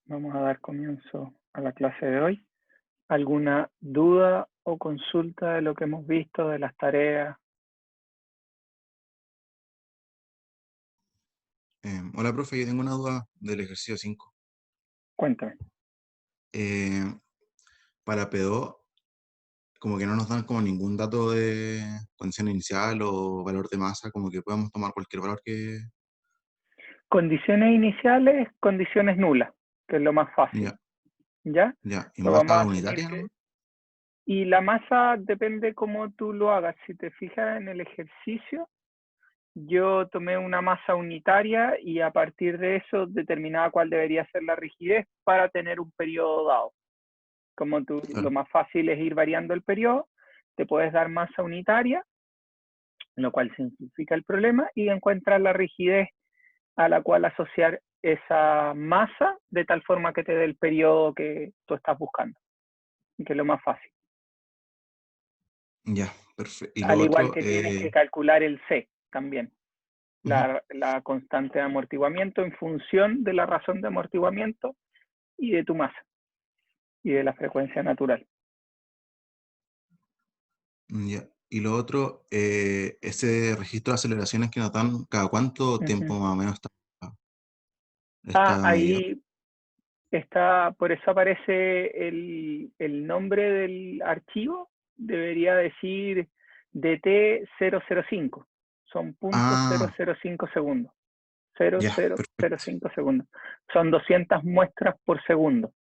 Vamos a dar comienzo a la clase de hoy. ¿Alguna duda o consulta de lo que hemos visto, de las tareas? Hola, profe, yo tengo una duda del ejercicio 5. Cuéntame. Eh, para PDO, como que no nos dan como ningún dato de condición inicial o valor de masa, como que podemos tomar cualquier valor que... Condiciones iniciales, condiciones nulas, que es lo más fácil. Ya, ¿Ya? ya, y Lo vamos masa a asumir unitaria, que... ¿no? Y la masa depende cómo tú lo hagas. Si te fijas en el ejercicio, yo tomé una masa unitaria y a partir de eso determinaba cuál debería ser la rigidez para tener un periodo dado. Como tú, lo Claro, más fácil es ir variando el periodo, te puedes dar masa unitaria, lo cual simplifica el problema, y encuentras la rigidez a la cual asociar esa masa de tal forma que te dé el periodo que tú estás buscando, que es lo más fácil. ya, perfecto. Y lo Al igual otro, que tienes que calcular el C también, ujú, la constante de amortiguamiento en función de la razón de amortiguamiento y de tu masa y de la frecuencia natural. ya. Y lo otro, ese registro de aceleraciones que nos dan, ¿cada cuánto Uh tiempo -huh. más o menos está medido? Ahí está, por eso aparece el nombre del archivo, debería decir DT005, son puntos Ah, 005 segundos, ya, perfecto. 0005 segundos, son 200 muestras por segundo.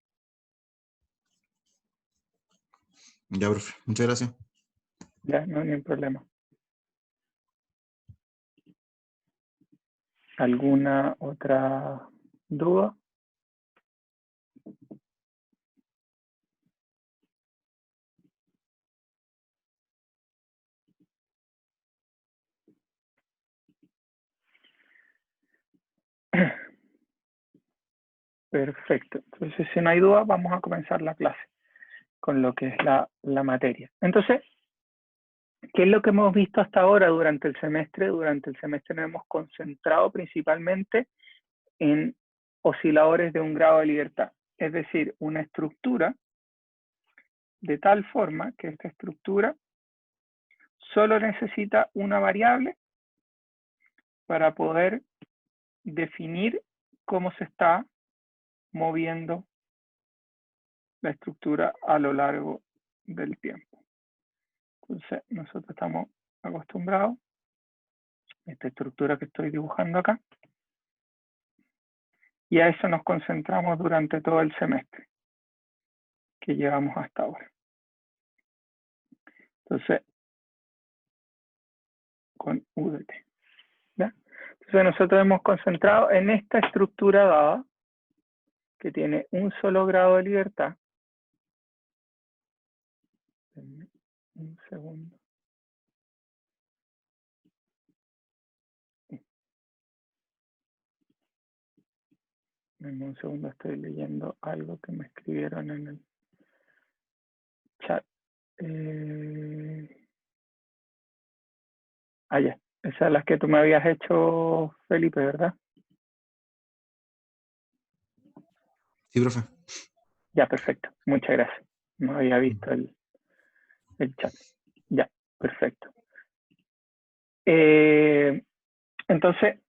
Ya, profe, muchas gracias. Ya, no hay ningún problema. ¿Alguna otra duda? Perfecto, entonces si no hay duda vamos a comenzar la clase con lo que es la materia. Entonces, ¿qué es lo que hemos visto hasta ahora durante el semestre? Durante el semestre nos hemos concentrado principalmente en osciladores de un grado de libertad, es decir, una estructura de tal forma que esta estructura solo necesita una variable para poder definir cómo se está moviendo la estructura a lo largo del tiempo. Entonces, nosotros estamos acostumbrados a esta estructura que estoy dibujando acá, y a eso nos concentramos durante todo el semestre que llevamos hasta ahora. Entonces, con UDT. ¿Ya? Entonces, nosotros hemos concentrado en esta estructura dada, que tiene un solo grado de libertad. Un segundo. Un segundo, estoy leyendo algo que me escribieron en el chat. Ya. Esas son las que tú me habías hecho, Felipe, ¿verdad? Sí, profe. Ya, perfecto. Muchas gracias. No había visto el chat. Ya, perfecto. Entonces,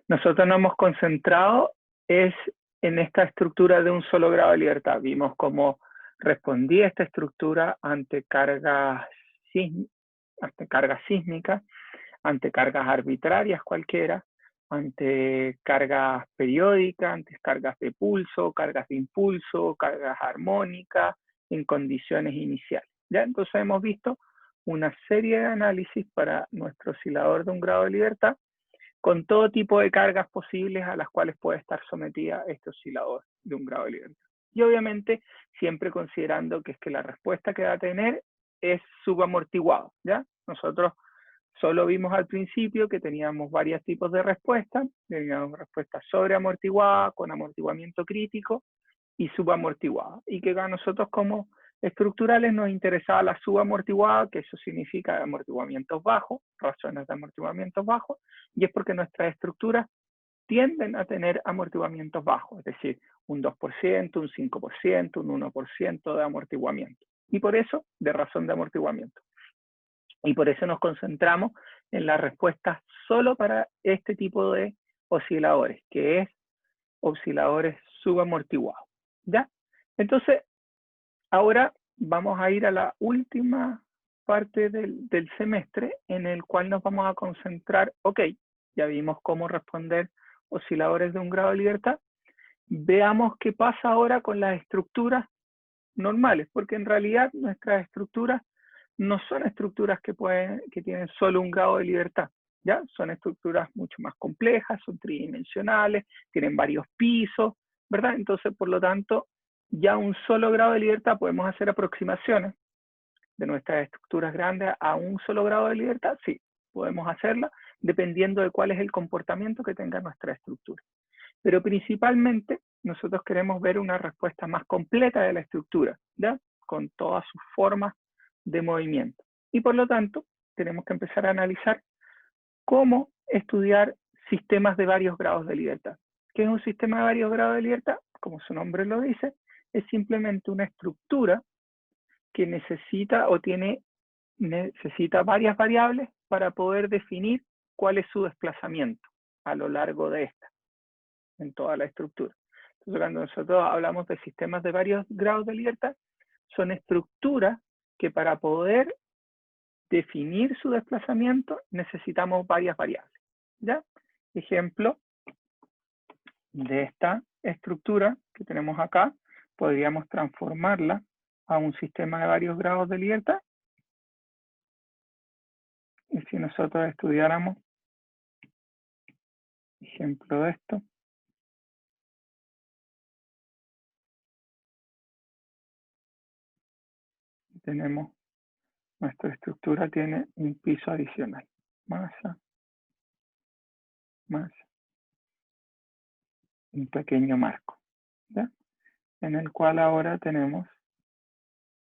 nosotros nos hemos concentrado es en esta estructura de un solo grado de libertad. Vimos cómo respondía esta estructura ante cargas sísmicas, ante cargas arbitrarias cualquiera, ante cargas periódicas, ante cargas de pulso, cargas de impulso, cargas armónicas, en condiciones iniciales. ¿Ya? Entonces hemos visto una serie de análisis para nuestro oscilador de un grado de libertad con todo tipo de cargas posibles a las cuales puede estar sometida este oscilador de un grado de libertad. Y obviamente siempre considerando que es que la respuesta que va a tener es subamortiguado, ¿ya? Nosotros solo vimos al principio que teníamos varios tipos de respuestas, teníamos respuestas sobreamortiguadas, con amortiguamiento crítico y subamortiguada, y que a nosotros como estructurales nos interesaba la subamortiguada, que eso significa amortiguamientos bajos, razones de amortiguamientos bajos, y es porque nuestras estructuras tienden a tener amortiguamientos bajos, es decir, un 2%, un 5%, un 1% de amortiguamiento. Y por eso, de razón de amortiguamiento. Y por eso nos concentramos en la respuesta solo para este tipo de osciladores, que es osciladores subamortiguados. ¿Ya? Entonces, ahora vamos a ir a la última parte del semestre en el cual nos vamos a concentrar. Ok, ya vimos cómo responder osciladores de un grado de libertad. Veamos qué pasa ahora con las estructuras normales, porque en realidad nuestras estructuras no son estructuras que tienen solo un grado de libertad, ¿ya? Son estructuras mucho más complejas, son tridimensionales, tienen varios pisos, ¿verdad? Entonces, por lo tanto, ya un solo grado de libertad podemos hacer aproximaciones de nuestras estructuras grandes a un solo grado de libertad, sí, podemos hacerla, dependiendo de cuál es el comportamiento que tenga nuestra estructura. Pero principalmente nosotros queremos ver una respuesta más completa de la estructura, ¿ya? Con todas sus formas de movimiento. Y por lo tanto, tenemos que empezar a analizar cómo estudiar sistemas de varios grados de libertad. ¿Qué es un sistema de varios grados de libertad? Como su nombre lo dice, es simplemente una estructura que necesita varias variables para poder definir cuál es su desplazamiento a lo largo de esta, en toda la estructura. Entonces, cuando nosotros hablamos de sistemas de varios grados de libertad, son estructuras que para poder definir su desplazamiento necesitamos varias variables. ¿Ya? Ejemplo de esta estructura que tenemos acá, podríamos transformarla a un sistema de varios grados de libertad. Y si nosotros estudiáramos, ejemplo de esto, tenemos, nuestra estructura tiene un piso adicional, masa, masa, un pequeño marco, ¿ya? En el cual ahora tenemos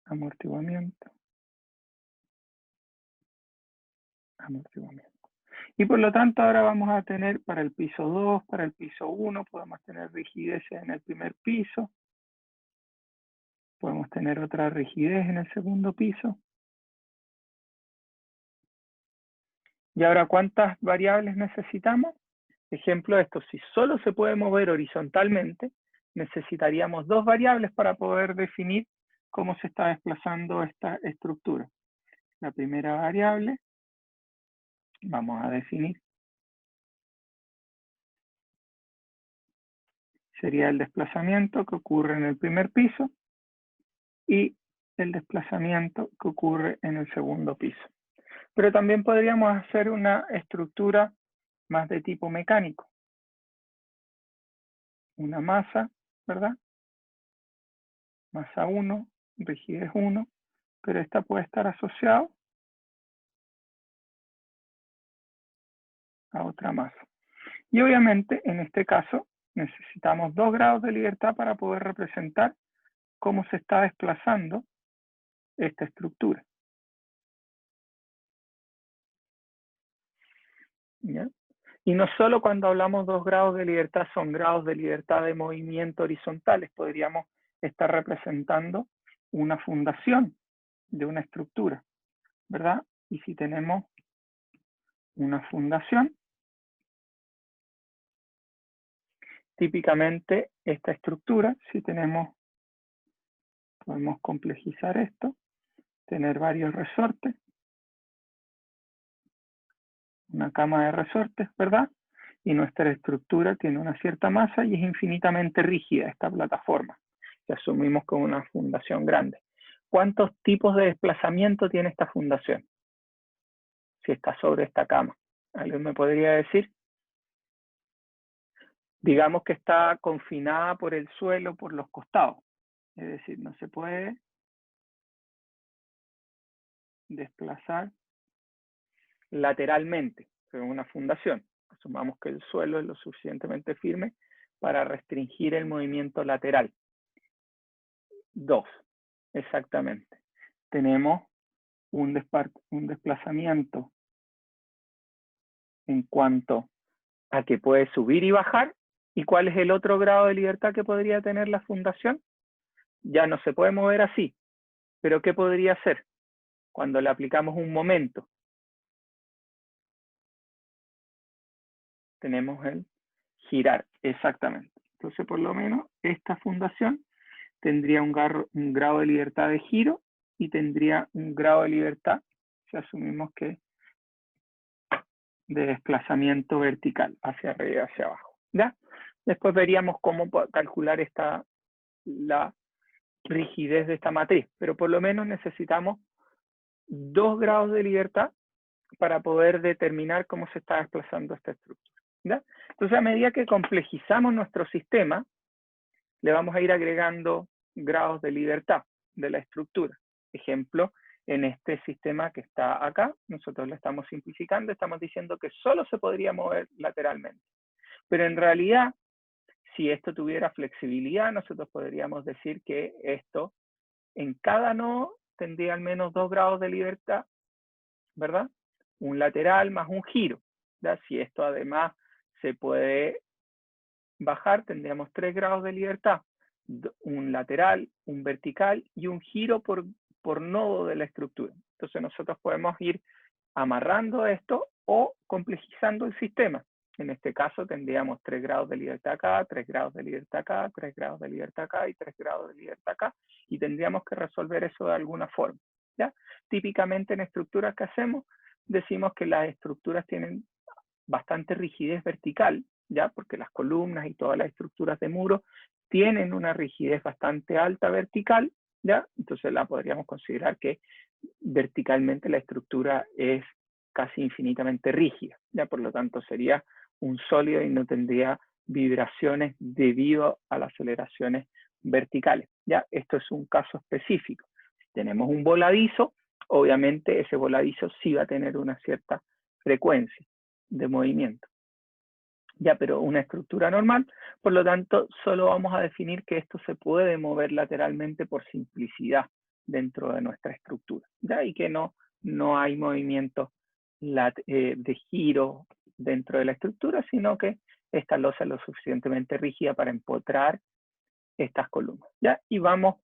amortiguamiento, amortiguamiento. Y por lo tanto ahora vamos a tener para el piso 2, para el piso 1, podemos tener rigidez en el primer piso, podemos tener otra rigidez en el segundo piso. Y ahora, ¿cuántas variables necesitamos? Ejemplo de esto, si solo se puede mover horizontalmente, necesitaríamos dos variables para poder definir cómo se está desplazando esta estructura. La primera variable, vamos a definir, sería el desplazamiento que ocurre en el primer piso y el desplazamiento que ocurre en el segundo piso. Pero también podríamos hacer una estructura más de tipo mecánico. Una masa, ¿verdad? Masa 1, rigidez 1, pero esta puede estar asociada a otra masa. Y obviamente, en este caso, necesitamos 2 grados de libertad para poder representar cómo se está desplazando esta estructura. ¿Ya? Y no solo cuando hablamos 2 grados de libertad son grados de libertad de movimiento horizontales, podríamos estar representando una fundación de una estructura, ¿verdad? Y si tenemos una fundación, típicamente esta estructura, si tenemos, podemos complejizar esto, tener varios resortes, una cama de resortes, ¿verdad? Y nuestra estructura tiene una cierta masa y es infinitamente rígida esta plataforma, que asumimos como una fundación grande. ¿Cuántos tipos de desplazamiento tiene esta fundación? Si está sobre esta cama. ¿Alguien me podría decir? Digamos que está confinada por el suelo, por los costados. Es decir, no se puede desplazar lateralmente, pero una fundación. Asumamos que el suelo es lo suficientemente firme para restringir el movimiento lateral. 2, exactamente. Tenemos un desplazamiento en cuanto a que puede subir y bajar. ¿Y cuál es el otro grado de libertad que podría tener la fundación? Ya no se puede mover así, pero ¿qué podría hacer cuando le aplicamos un momento? Tenemos el girar, exactamente. Entonces, por lo menos, esta fundación tendría un grado de libertad de giro y tendría un grado de libertad, si asumimos que de desplazamiento vertical, hacia arriba y hacia abajo. ¿Ya? Después veríamos cómo calcular la rigidez de esta matriz, pero por lo menos necesitamos 2 grados de libertad para poder determinar cómo se está desplazando esta estructura. ¿Ya? Entonces, a medida que complejizamos nuestro sistema, le vamos a ir agregando grados de libertad de la estructura. Ejemplo, en este sistema que está acá, nosotros lo estamos simplificando, estamos diciendo que solo se podría mover lateralmente. Pero en realidad, si esto tuviera flexibilidad, nosotros podríamos decir que esto en cada nodo tendría al menos 2 grados de libertad, ¿verdad? Un lateral más un giro. ¿Ya? Si esto además se puede bajar, tendríamos 3 grados de libertad. Un lateral, un vertical y un giro por nodo de la estructura. Entonces nosotros podemos ir amarrando esto o complejizando el sistema. En este caso tendríamos 3 grados de libertad acá, 3 grados de libertad acá, 3 grados de libertad acá y 3 grados de libertad acá. Y tendríamos que resolver eso de alguna forma. ¿Ya? Típicamente en estructuras que hacemos, decimos que las estructuras tienen bastante rigidez vertical, ¿ya? Porque las columnas y todas las estructuras de muro tienen una rigidez bastante alta vertical, ¿ya? Entonces la podríamos considerar que verticalmente la estructura es casi infinitamente rígida, ¿ya? Por lo tanto sería un sólido y no tendría vibraciones debido a las aceleraciones verticales, ¿ya? Esto es un caso específico. Si tenemos un voladizo, obviamente ese voladizo sí va a tener una cierta frecuencia de movimiento. Ya, pero una estructura normal, por lo tanto, solo vamos a definir que esto se puede mover lateralmente por simplicidad dentro de nuestra estructura, ¿ya? Y que no hay movimiento de giro dentro de la estructura, sino que esta losa es lo suficientemente rígida para empotrar estas columnas, ¿ya? Y vamos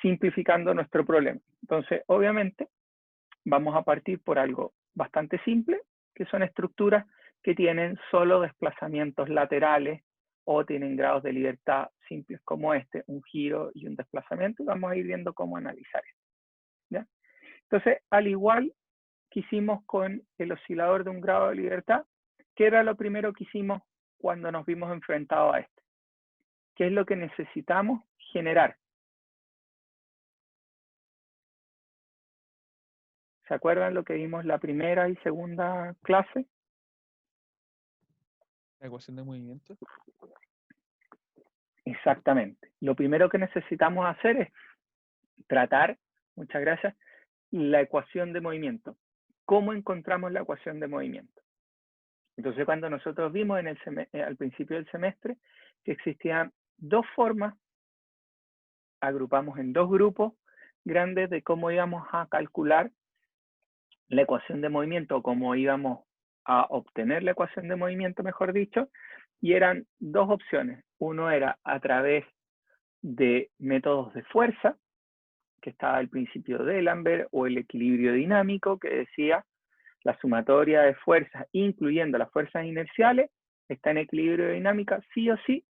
simplificando nuestro problema. Entonces, obviamente, vamos a partir por algo bastante simple, que son estructuras que tienen solo desplazamientos laterales o tienen grados de libertad simples como este, un giro y un desplazamiento, y vamos a ir viendo cómo analizar esto, ¿ya? Entonces, al igual que hicimos con el oscilador de un grado de libertad, ¿qué era lo primero que hicimos cuando nos vimos enfrentados a este? ¿Qué es lo que necesitamos generar? ¿Se acuerdan lo que vimos la primera y segunda clase? La ecuación de movimiento. Exactamente. Lo primero que necesitamos hacer es tratar, muchas gracias, la ecuación de movimiento. ¿Cómo encontramos la ecuación de movimiento? Entonces, cuando nosotros vimos al principio del semestre que existían 2 formas, agrupamos en 2 grupos grandes de cómo íbamos a calcular la ecuación de movimiento, o cómo íbamos a obtener la ecuación de movimiento, mejor dicho, y eran 2 opciones. Uno era a través de métodos de fuerza, que estaba el principio de D'Alembert, o el equilibrio dinámico, que decía la sumatoria de fuerzas, incluyendo las fuerzas inerciales, está en equilibrio dinámica, sí o sí,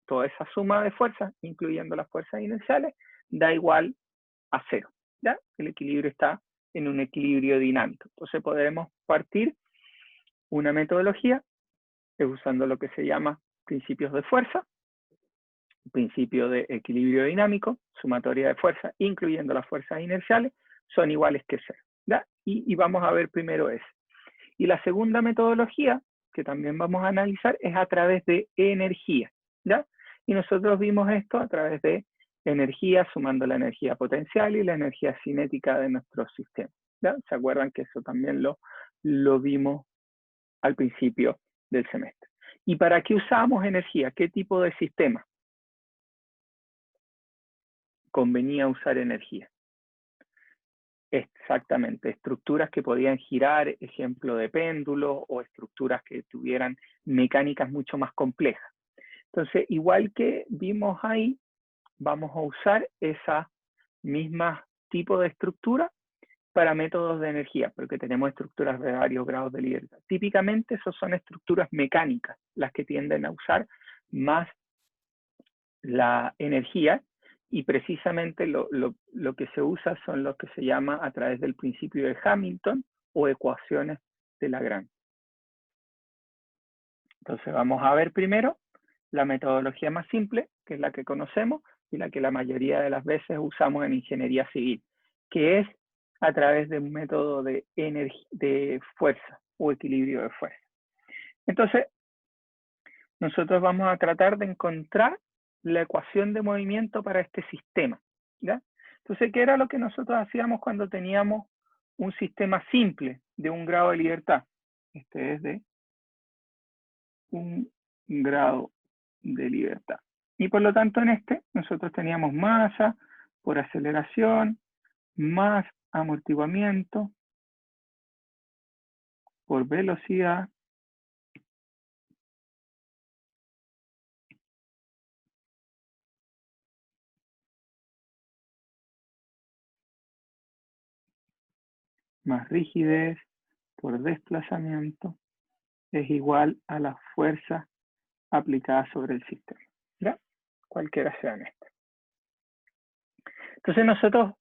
toda esa suma de fuerzas, incluyendo las fuerzas inerciales, da igual a 0, ¿ya? El equilibrio está en un equilibrio dinámico. Entonces podremos partir una metodología usando lo que se llama principios de fuerza, principio de equilibrio dinámico, sumatoria de fuerzas, incluyendo las fuerzas inerciales, son iguales que 0. ¿Ya? Y vamos a ver primero eso. Y la segunda metodología, que también vamos a analizar, es a través de energía. ¿Ya? Y nosotros vimos esto a través de energía, sumando la energía potencial y la energía cinética de nuestro sistema. ¿Ya? ¿Se acuerdan que eso también lo vimos al principio del semestre? ¿Y para qué usamos energía? ¿Qué tipo de sistema convenía usar energía? Exactamente, estructuras que podían girar, ejemplo de péndulo, o estructuras que tuvieran mecánicas mucho más complejas. Entonces, igual que vimos ahí, vamos a usar esa misma tipo de estructura para métodos de energía, porque tenemos estructuras de varios grados de libertad. Típicamente, esas son estructuras mecánicas, las que tienden a usar más la energía, y precisamente lo que se usa son los que se llama a través del principio de Hamilton o ecuaciones de Lagrange. Entonces vamos a ver primero la metodología más simple, que es la que conocemos y la que la mayoría de las veces usamos en ingeniería civil, que es a través de un método de fuerza o equilibrio de fuerza. Entonces, nosotros vamos a tratar de encontrar la ecuación de movimiento para este sistema, ¿ya? Entonces, ¿qué era lo que nosotros hacíamos cuando teníamos un sistema simple de 1 grado de libertad? Este es de 1 grado de libertad. Y por lo tanto, en este, nosotros teníamos masa por aceleración, más amortiguamiento por velocidad, más rigidez por desplazamiento, es igual a la fuerza aplicada sobre el sistema, ¿ya? Cualquiera sea en este. Entonces nosotros,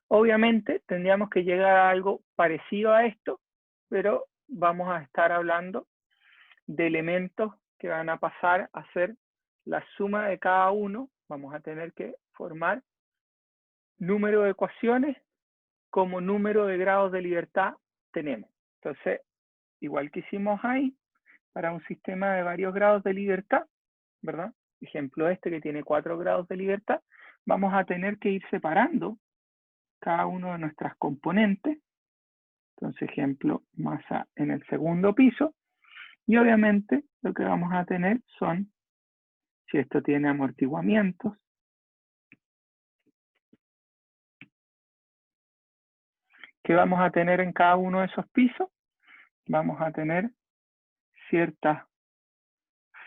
obviamente, tendríamos que llegar a algo parecido a esto, pero vamos a estar hablando de elementos que van a pasar a ser la suma de cada uno. Vamos a tener que formar número de ecuaciones como número de grados de libertad tenemos. Entonces, igual que hicimos ahí, para un sistema de varios grados de libertad, ¿verdad? Ejemplo este que tiene 4 grados de libertad, vamos a tener que ir separando cada uno de nuestras componentes. Entonces, ejemplo, masa en el segundo piso. Y obviamente lo que vamos a tener son, si esto tiene amortiguamientos, ¿qué vamos a tener en cada uno de esos pisos? Vamos a tener ciertas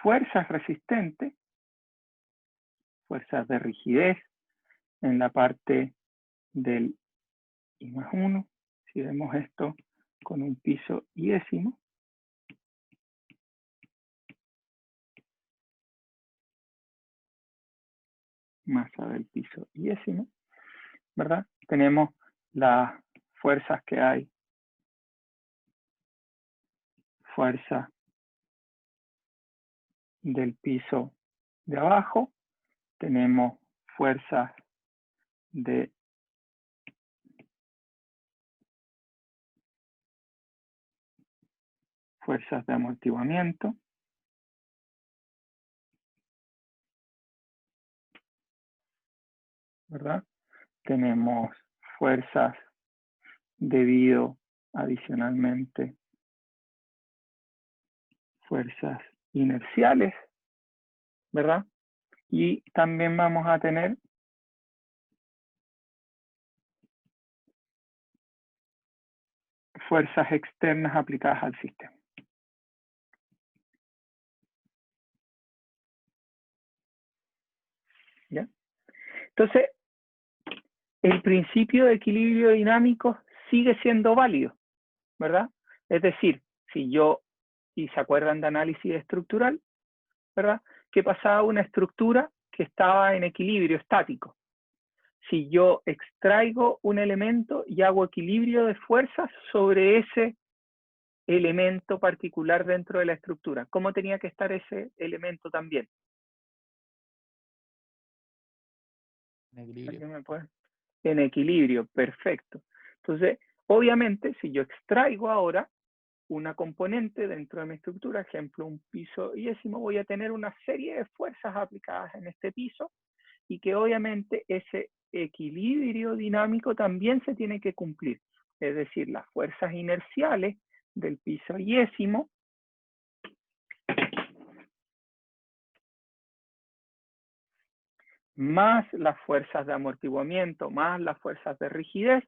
fuerzas resistentes, fuerzas de rigidez en la parte del I+1. Si vemos esto con un piso iésimo, masa del piso iésimo, ¿verdad? Tenemos las fuerzas que hay, fuerza del piso de abajo, tenemos fuerzas de amortiguamiento, ¿verdad? Tenemos fuerzas debido adicionalmente fuerzas inerciales, ¿verdad? Y también vamos a tener fuerzas externas aplicadas al sistema. ¿Ya? Entonces, el principio de equilibrio dinámico sigue siendo válido, ¿verdad? Es decir, si yo, y se acuerdan de análisis estructural, ¿verdad? Que pasaba una estructura que estaba en equilibrio estático. Si yo extraigo un elemento y hago equilibrio de fuerzas sobre ese elemento particular dentro de la estructura, ¿cómo tenía que estar ese elemento también? En equilibrio. ¿Alguien me puede? En equilibrio, perfecto. Entonces, obviamente, si yo extraigo ahora una componente dentro de mi estructura, ejemplo, un piso iésimo, voy a tener una serie de fuerzas aplicadas en este piso, y que obviamente ese equilibrio dinámico también se tiene que cumplir. Es decir, las fuerzas inerciales del piso iésimo más las fuerzas de amortiguamiento, más las fuerzas de rigidez,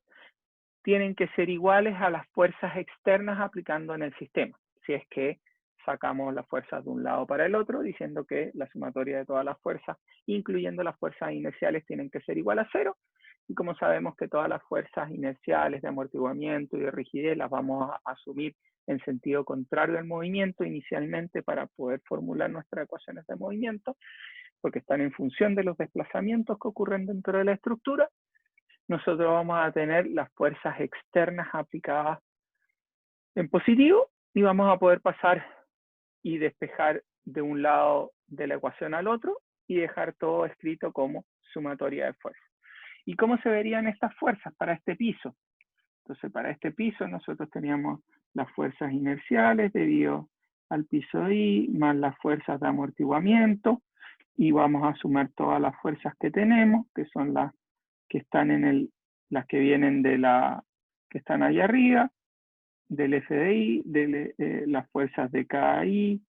tienen que ser iguales a las fuerzas externas aplicando en el sistema. Si es que sacamos las fuerzas de un lado para el otro, diciendo que la sumatoria de todas las fuerzas, incluyendo las fuerzas inerciales, tienen que ser igual a 0. Y como sabemos que todas las fuerzas inerciales de amortiguamiento y de rigidez las vamos a asumir en sentido contrario al movimiento inicialmente para poder formular nuestras ecuaciones de movimiento, porque están en función de los desplazamientos que ocurren dentro de la estructura, nosotros vamos a tener las fuerzas externas aplicadas en positivo y vamos a poder pasar y despejar de un lado de la ecuación al otro y dejar todo escrito como sumatoria de fuerzas. ¿Y cómo se verían estas fuerzas para este piso? Entonces, para este piso nosotros teníamos las fuerzas inerciales debido al piso I, más las fuerzas de amortiguamiento, y vamos a sumar todas las fuerzas que tenemos, que son las que están las que vienen de que están allá arriba, del FDI, de las fuerzas de KI,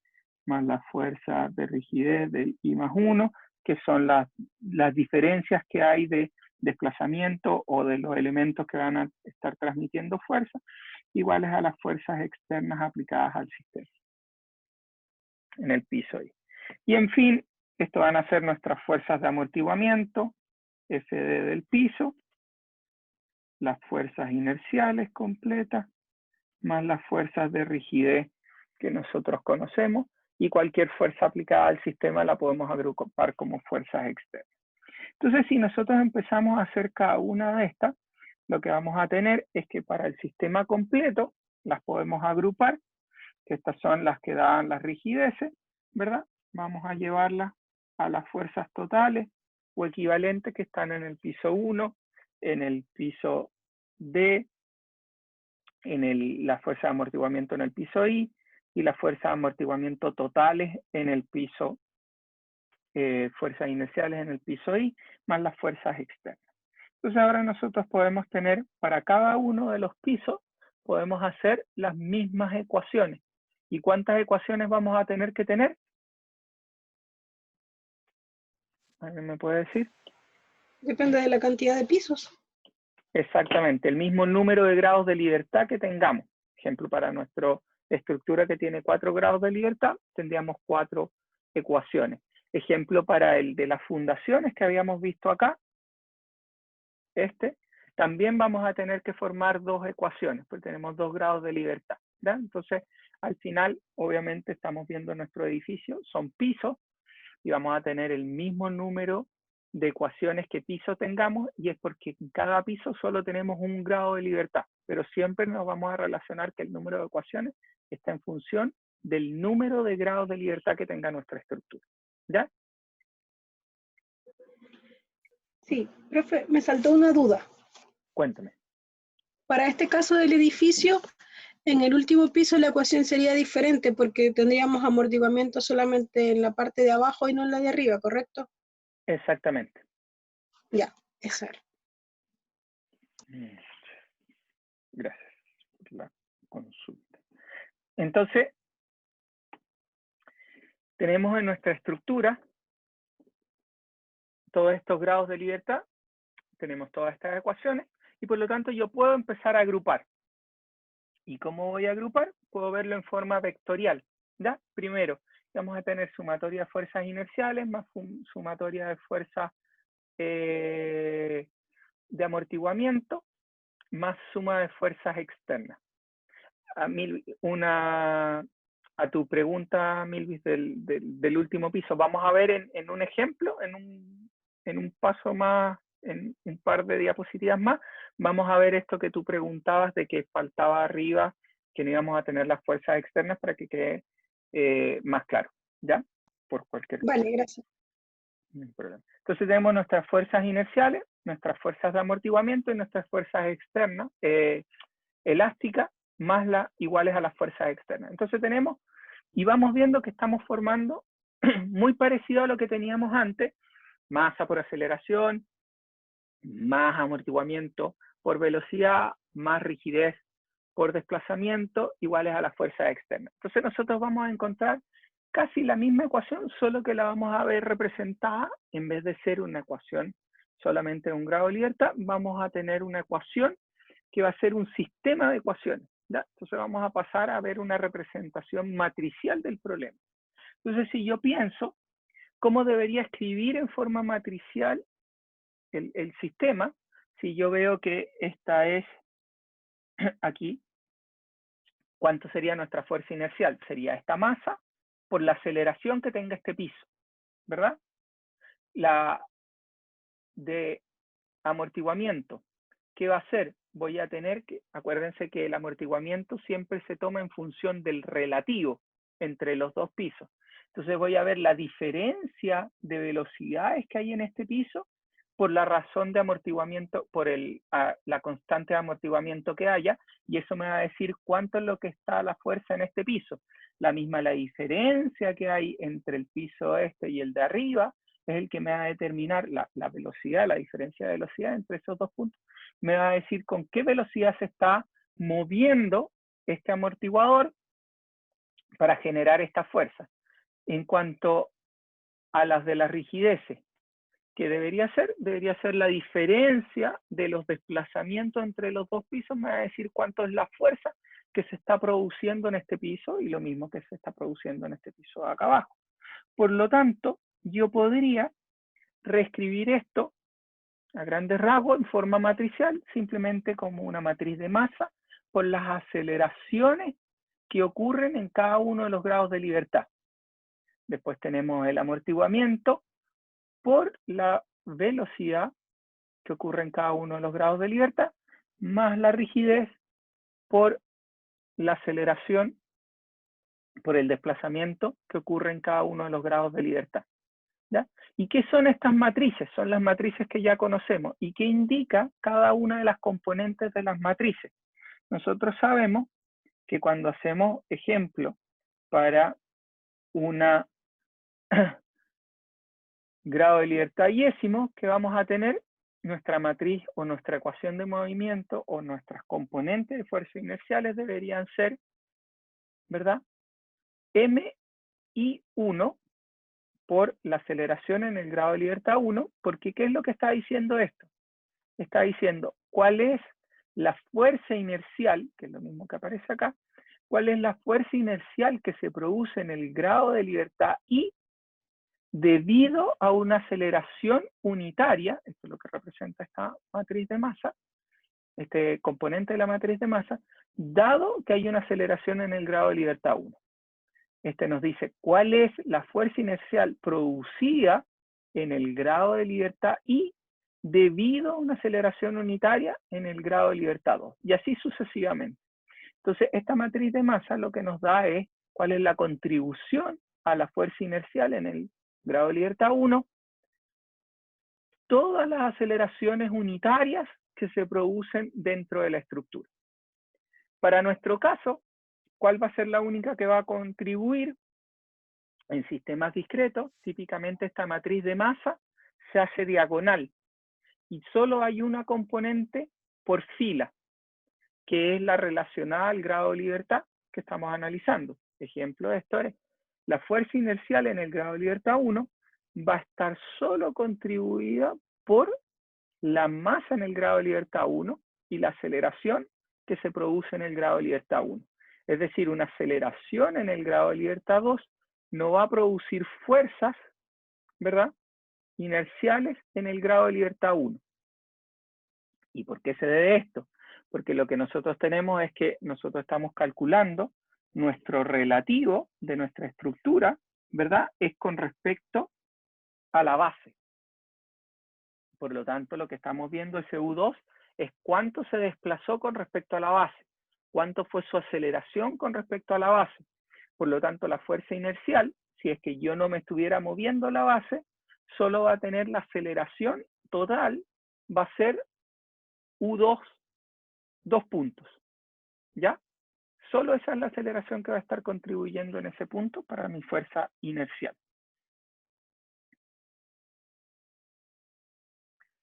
más las fuerzas de rigidez del I más 1, que son las diferencias que hay de desplazamiento o de los elementos que van a estar transmitiendo fuerza, iguales a las fuerzas externas aplicadas al sistema en el piso I. Y en fin, esto van a ser nuestras fuerzas de amortiguamiento, FD del piso, las fuerzas inerciales completas, más las fuerzas de rigidez que nosotros conocemos, y cualquier fuerza aplicada al sistema la podemos agrupar como fuerzas externas. Entonces, si nosotros empezamos a hacer cada una de estas, lo que vamos a tener es que para el sistema completo las podemos agrupar, que estas son las que dan las rigideces, ¿verdad? Vamos a llevarlas a las fuerzas totales o equivalentes que están en el piso 1, en el piso D, en la fuerza de amortiguamiento en el piso I, y las fuerzas de amortiguamiento totales en el piso, fuerzas inerciales en el piso I, más las fuerzas externas. Entonces ahora nosotros podemos tener, para cada uno de los pisos, podemos hacer las mismas ecuaciones. ¿Y cuántas ecuaciones vamos a tener que tener? ¿Alguien me puede decir? Depende de la cantidad de pisos. Exactamente, el mismo número de grados de libertad que tengamos. Ejemplo, para nuestra estructura que tiene 4 grados de libertad, tendríamos 4 ecuaciones. Ejemplo, para el de las fundaciones que habíamos visto acá, también vamos a tener que formar 2 ecuaciones, porque tenemos 2 grados de libertad, ¿verdad? Entonces, al final, obviamente, estamos viendo nuestro edificio, son pisos, y vamos a tener el mismo número de ecuaciones que piso tengamos, y es porque en cada piso solo tenemos 1 grado de libertad, pero siempre nos vamos a relacionar que el número de ecuaciones está en función del número de grados de libertad que tenga nuestra estructura, ¿ya? Sí, profe, me saltó una duda. Cuéntame. Para este caso del edificio, en el último piso la ecuación sería diferente porque tendríamos amortiguamiento solamente en la parte de abajo y no en la de arriba, ¿correcto? Exactamente. Ya, eso era. Gracias por la consulta. Entonces, tenemos en nuestra estructura todos estos grados de libertad, tenemos todas estas ecuaciones, y por lo tanto yo puedo empezar a agrupar. ¿Y cómo voy a agrupar? Puedo verlo en forma vectorial, ¿ya? Primero, vamos a tener sumatoria de fuerzas inerciales más sumatoria de fuerzas de amortiguamiento más suma de fuerzas externas. A tu pregunta, Milvis, del último piso, vamos a ver en un ejemplo, en un paso más, en un par de diapositivas más, vamos a ver esto que tú preguntabas de que faltaba arriba, que no íbamos a tener las fuerzas externas para que quede más claro, ¿ya? Por cualquier cosa. Vale, gracias. No hay problema. Entonces tenemos nuestras fuerzas inerciales, nuestras fuerzas de amortiguamiento y nuestras fuerzas externas, elásticas, más iguales a las fuerzas externas. Entonces tenemos, y vamos viendo que estamos formando muy parecido a lo que teníamos antes, masa por aceleración, más amortiguamiento por velocidad, más rigidez por desplazamiento, iguales a las fuerzas externas. Entonces nosotros vamos a encontrar casi la misma ecuación, solo que la vamos a ver representada, en vez de ser una ecuación solamente de 1 grado de libertad, vamos a tener una ecuación que va a ser un sistema de ecuaciones, ¿ya? Entonces vamos a pasar a ver una representación matricial del problema. Entonces, si yo pienso cómo debería escribir en forma matricial el sistema, si yo veo que esta es aquí, ¿cuánto sería nuestra fuerza inercial? Sería esta masa por la aceleración que tenga este piso, ¿verdad? La de amortiguamiento, ¿qué va a hacer? Voy a tener que, acuérdense que el amortiguamiento siempre se toma en función del relativo entre los dos pisos. Entonces voy a ver la diferencia de velocidades que hay en este piso por la razón de amortiguamiento, por la constante de amortiguamiento que haya, y eso me va a decir cuánto es lo que está la fuerza en este piso. La diferencia que hay entre el piso este y el de arriba es el que me va a determinar la velocidad, la diferencia de velocidad entre esos dos puntos. Me va a decir con qué velocidad se está moviendo este amortiguador para generar esta fuerza. En cuanto a las de las rigideces, ¿qué debería ser? Debería ser la diferencia de los desplazamientos entre los dos pisos. Me va a decir cuánto es la fuerza que se está produciendo en este piso y lo mismo que se está produciendo en este piso de acá abajo. Por lo tanto, yo podría reescribir esto a grandes rasgos en forma matricial, simplemente como una matriz de masa por las aceleraciones que ocurren en cada uno de los grados de libertad. Después tenemos el amortiguamiento por la velocidad que ocurre en cada uno de los grados de libertad, más la rigidez por la aceleración, por el desplazamiento que ocurre en cada uno de los grados de libertad. ¿Ya? ¿Y qué son estas matrices? Son las matrices que ya conocemos. ¿Y qué indica cada una de las componentes de las matrices? Nosotros sabemos que cuando hacemos ejemplo para una grado de libertad yésimo, que vamos a tener nuestra matriz o nuestra ecuación de movimiento o nuestras componentes de fuerzas inerciales deberían ser, ¿verdad? MI1 por la aceleración en el grado de libertad 1, porque ¿qué es lo que está diciendo esto? Está diciendo cuál es la fuerza inercial, que es lo mismo que aparece acá, cuál es la fuerza inercial que se produce en el grado de libertad I debido a una aceleración unitaria, esto es lo que representa esta matriz de masa, este componente de la matriz de masa, dado que hay una aceleración en el grado de libertad 1. Este nos dice cuál es la fuerza inercial producida en el grado de libertad I debido a una aceleración unitaria en el grado de libertad 2, y así sucesivamente. Entonces, esta matriz de masa lo que nos da es cuál es la contribución a la fuerza inercial en el grado de libertad 1, todas las aceleraciones unitarias que se producen dentro de la estructura. Para nuestro caso, ¿cuál va a ser la única que va a contribuir? En sistemas discretos, típicamente esta matriz de masa se hace diagonal y solo hay una componente por fila, que es la relacionada al grado de libertad que estamos analizando. Ejemplo de esto es, la fuerza inercial en el grado de libertad 1 va a estar solo contribuida por la masa en el grado de libertad 1 y la aceleración que se produce en el grado de libertad 1. Es decir, una aceleración en el grado de libertad 2 no va a producir fuerzas, ¿verdad?, inerciales en el grado de libertad 1. ¿Y por qué se debe esto? Porque lo que nosotros tenemos es que nosotros estamos calculando nuestro relativo de nuestra estructura, ¿verdad?, es con respecto a la base. Por lo tanto, lo que estamos viendo ese U2 es cuánto se desplazó con respecto a la base, cuánto fue su aceleración con respecto a la base. Por lo tanto, la fuerza inercial, si es que yo no me estuviera moviendo la base, solo va a tener la aceleración total, va a ser U2, 2 puntos, ¿ya? Solo esa es la aceleración que va a estar contribuyendo en ese punto para mi fuerza inercial.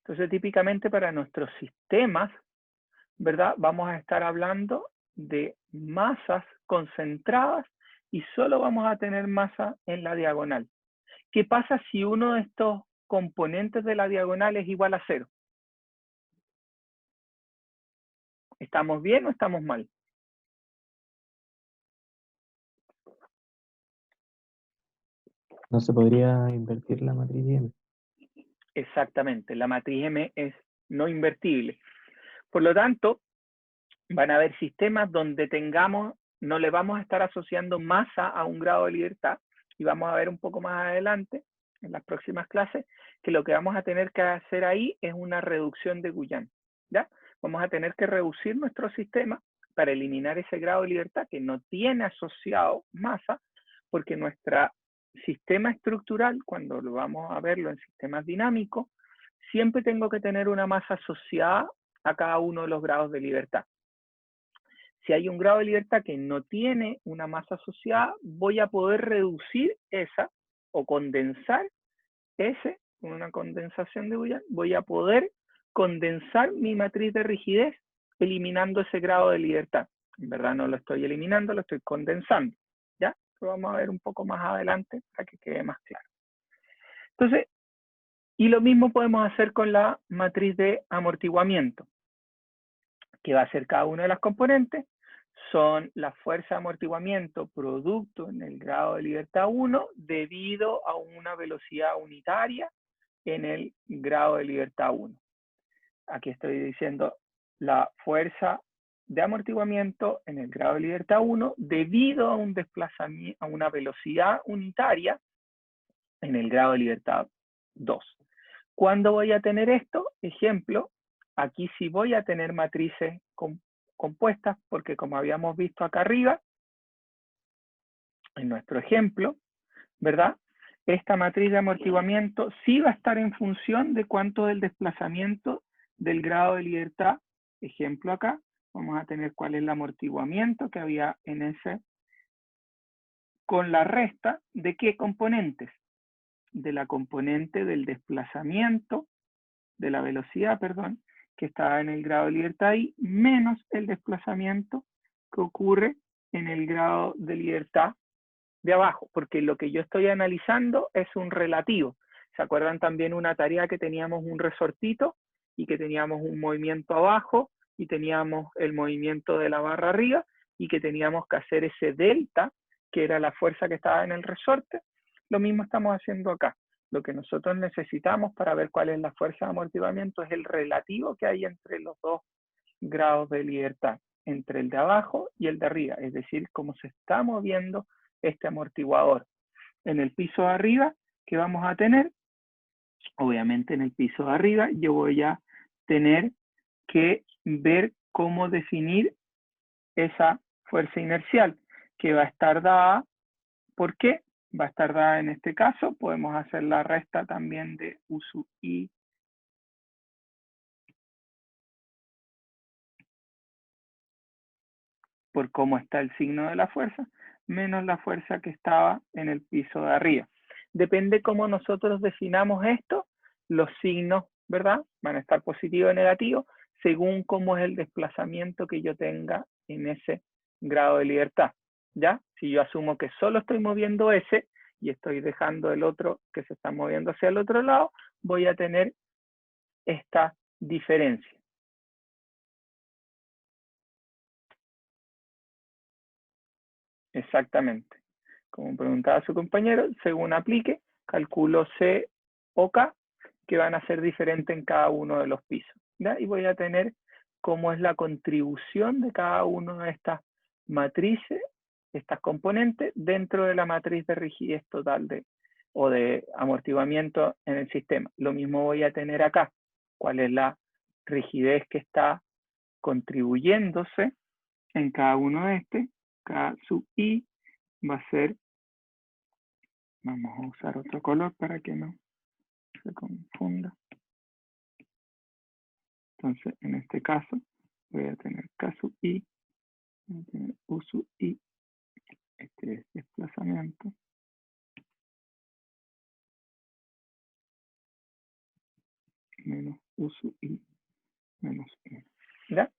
Entonces, típicamente para nuestros sistemas, ¿verdad?, vamos a estar hablando de masas concentradas y solo vamos a tener masa en la diagonal. ¿Qué pasa si uno de estos componentes de la diagonal es igual a 0? ¿Estamos bien o estamos mal? No se podría invertir la matriz M. Exactamente, la matriz M es no invertible. Por lo tanto, van a haber sistemas donde no le vamos a estar asociando masa a un grado de libertad, y vamos a ver un poco más adelante, en las próximas clases, que lo que vamos a tener que hacer ahí es una reducción de Guyan, ¿ya? Vamos a tener que reducir nuestro sistema para eliminar ese grado de libertad que no tiene asociado masa, porque nuestro sistema estructural, cuando lo vamos a verlo en sistemas dinámicos, siempre tengo que tener una masa asociada a cada uno de los grados de libertad. Si hay un grado de libertad que no tiene una masa asociada, voy a poder reducir esa o condensar ese, con una condensación de Guyan, voy a poder condensar mi matriz de rigidez eliminando ese grado de libertad. En verdad no lo estoy eliminando, lo estoy condensando. ¿Ya? Lo vamos a ver un poco más adelante para que quede más claro. Entonces, y lo mismo podemos hacer con la matriz de amortiguamiento, que va a ser cada una de las componentes. Son la fuerza de amortiguamiento producto en el grado de libertad 1 debido a una velocidad unitaria en el grado de libertad 1. Aquí estoy diciendo la fuerza de amortiguamiento en el grado de libertad 1 debido a un desplazamiento, a una velocidad unitaria en el grado de libertad 2. ¿Cuándo voy a tener esto? Ejemplo, aquí sí voy a tener matrices compuestas, porque como habíamos visto acá arriba, en nuestro ejemplo, ¿verdad? Esta matriz de amortiguamiento sí va a estar en función de cuánto del desplazamiento del grado de libertad. Ejemplo acá, vamos a tener cuál es el amortiguamiento que había en ese, con la resta de qué componentes. De la componente del desplazamiento, de la velocidad, perdón, que estaba en el grado de libertad I, menos el desplazamiento que ocurre en el grado de libertad de abajo, porque lo que yo estoy analizando es un relativo. ¿Se acuerdan también una tarea que teníamos un resortito y que teníamos un movimiento abajo y teníamos el movimiento de la barra arriba y que teníamos que hacer ese delta, que era la fuerza que estaba en el resorte? Lo mismo estamos haciendo acá. Lo que nosotros necesitamos para ver cuál es la fuerza de amortiguamiento es el relativo que hay entre los dos grados de libertad, entre el de abajo y el de arriba, es decir, cómo se está moviendo este amortiguador. En el piso de arriba, ¿qué vamos a tener? Obviamente en el piso de arriba yo voy a tener que ver cómo definir esa fuerza inercial, que va a estar dada, ¿por qué? Va a estar dada en este caso, podemos hacer la resta también de U sub I por cómo está el signo de la fuerza, menos la fuerza que estaba en el piso de arriba. Depende cómo nosotros definamos esto, los signos, ¿verdad? Van a estar positivo o negativo, según cómo es el desplazamiento que yo tenga en ese grado de libertad, ¿ya? Si yo asumo que solo estoy moviendo ese y estoy dejando el otro que se está moviendo hacia el otro lado, voy a tener esta diferencia. Exactamente. Como preguntaba su compañero, según aplique, calculo C o K, que van a ser diferentes en cada uno de los pisos, ¿ya? Y voy a tener cómo es la contribución de cada una de estas matrices, estas componentes, dentro de la matriz de rigidez total o de amortiguamiento en el sistema. Lo mismo voy a tener acá. ¿Cuál es la rigidez que está contribuyéndose en cada uno de estos? K sub I va a ser, vamos a usar otro color para que no se confunda. Entonces, en este caso, voy a tener K sub I, voy a tener U sub I, este es desplazamiento, menos U sub I, menos 1. ¿Ya?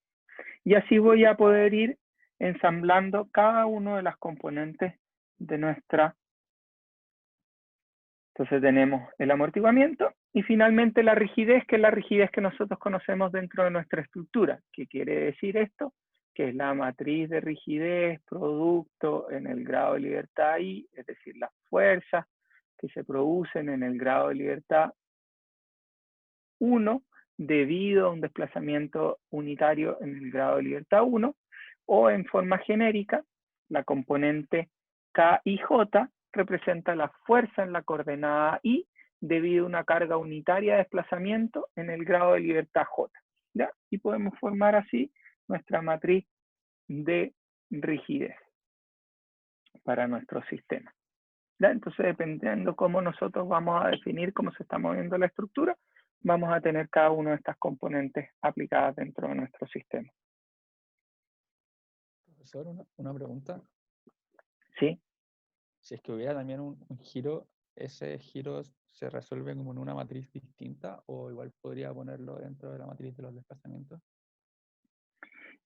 Y así voy a poder ir ensamblando cada una de las componentes de nuestra. Entonces tenemos el amortiguamiento Y finalmente la rigidez, que es la rigidez que nosotros conocemos dentro de nuestra estructura. ¿Qué quiere decir esto? Que es la matriz de rigidez producto en el grado de libertad I, es decir, las fuerzas que se producen en el grado de libertad 1 debido a un desplazamiento unitario en el grado de libertad 1, o en forma genérica, la componente K y J representa la fuerza en la coordenada I debido a una carga unitaria de desplazamiento en el grado de libertad J. ¿Ya? Y podemos formar así nuestra matriz de rigidez para nuestro sistema. ¿Ya? Entonces, dependiendo cómo nosotros vamos a definir cómo se está moviendo la estructura, vamos a tener cada una de estas componentes aplicadas dentro de nuestro sistema. Profesor, una pregunta. ¿Sí? Si es que hubiera también un giro, ¿ese giro se resuelve como en una matriz distinta o igual podría ponerlo dentro de la matriz de los desplazamientos?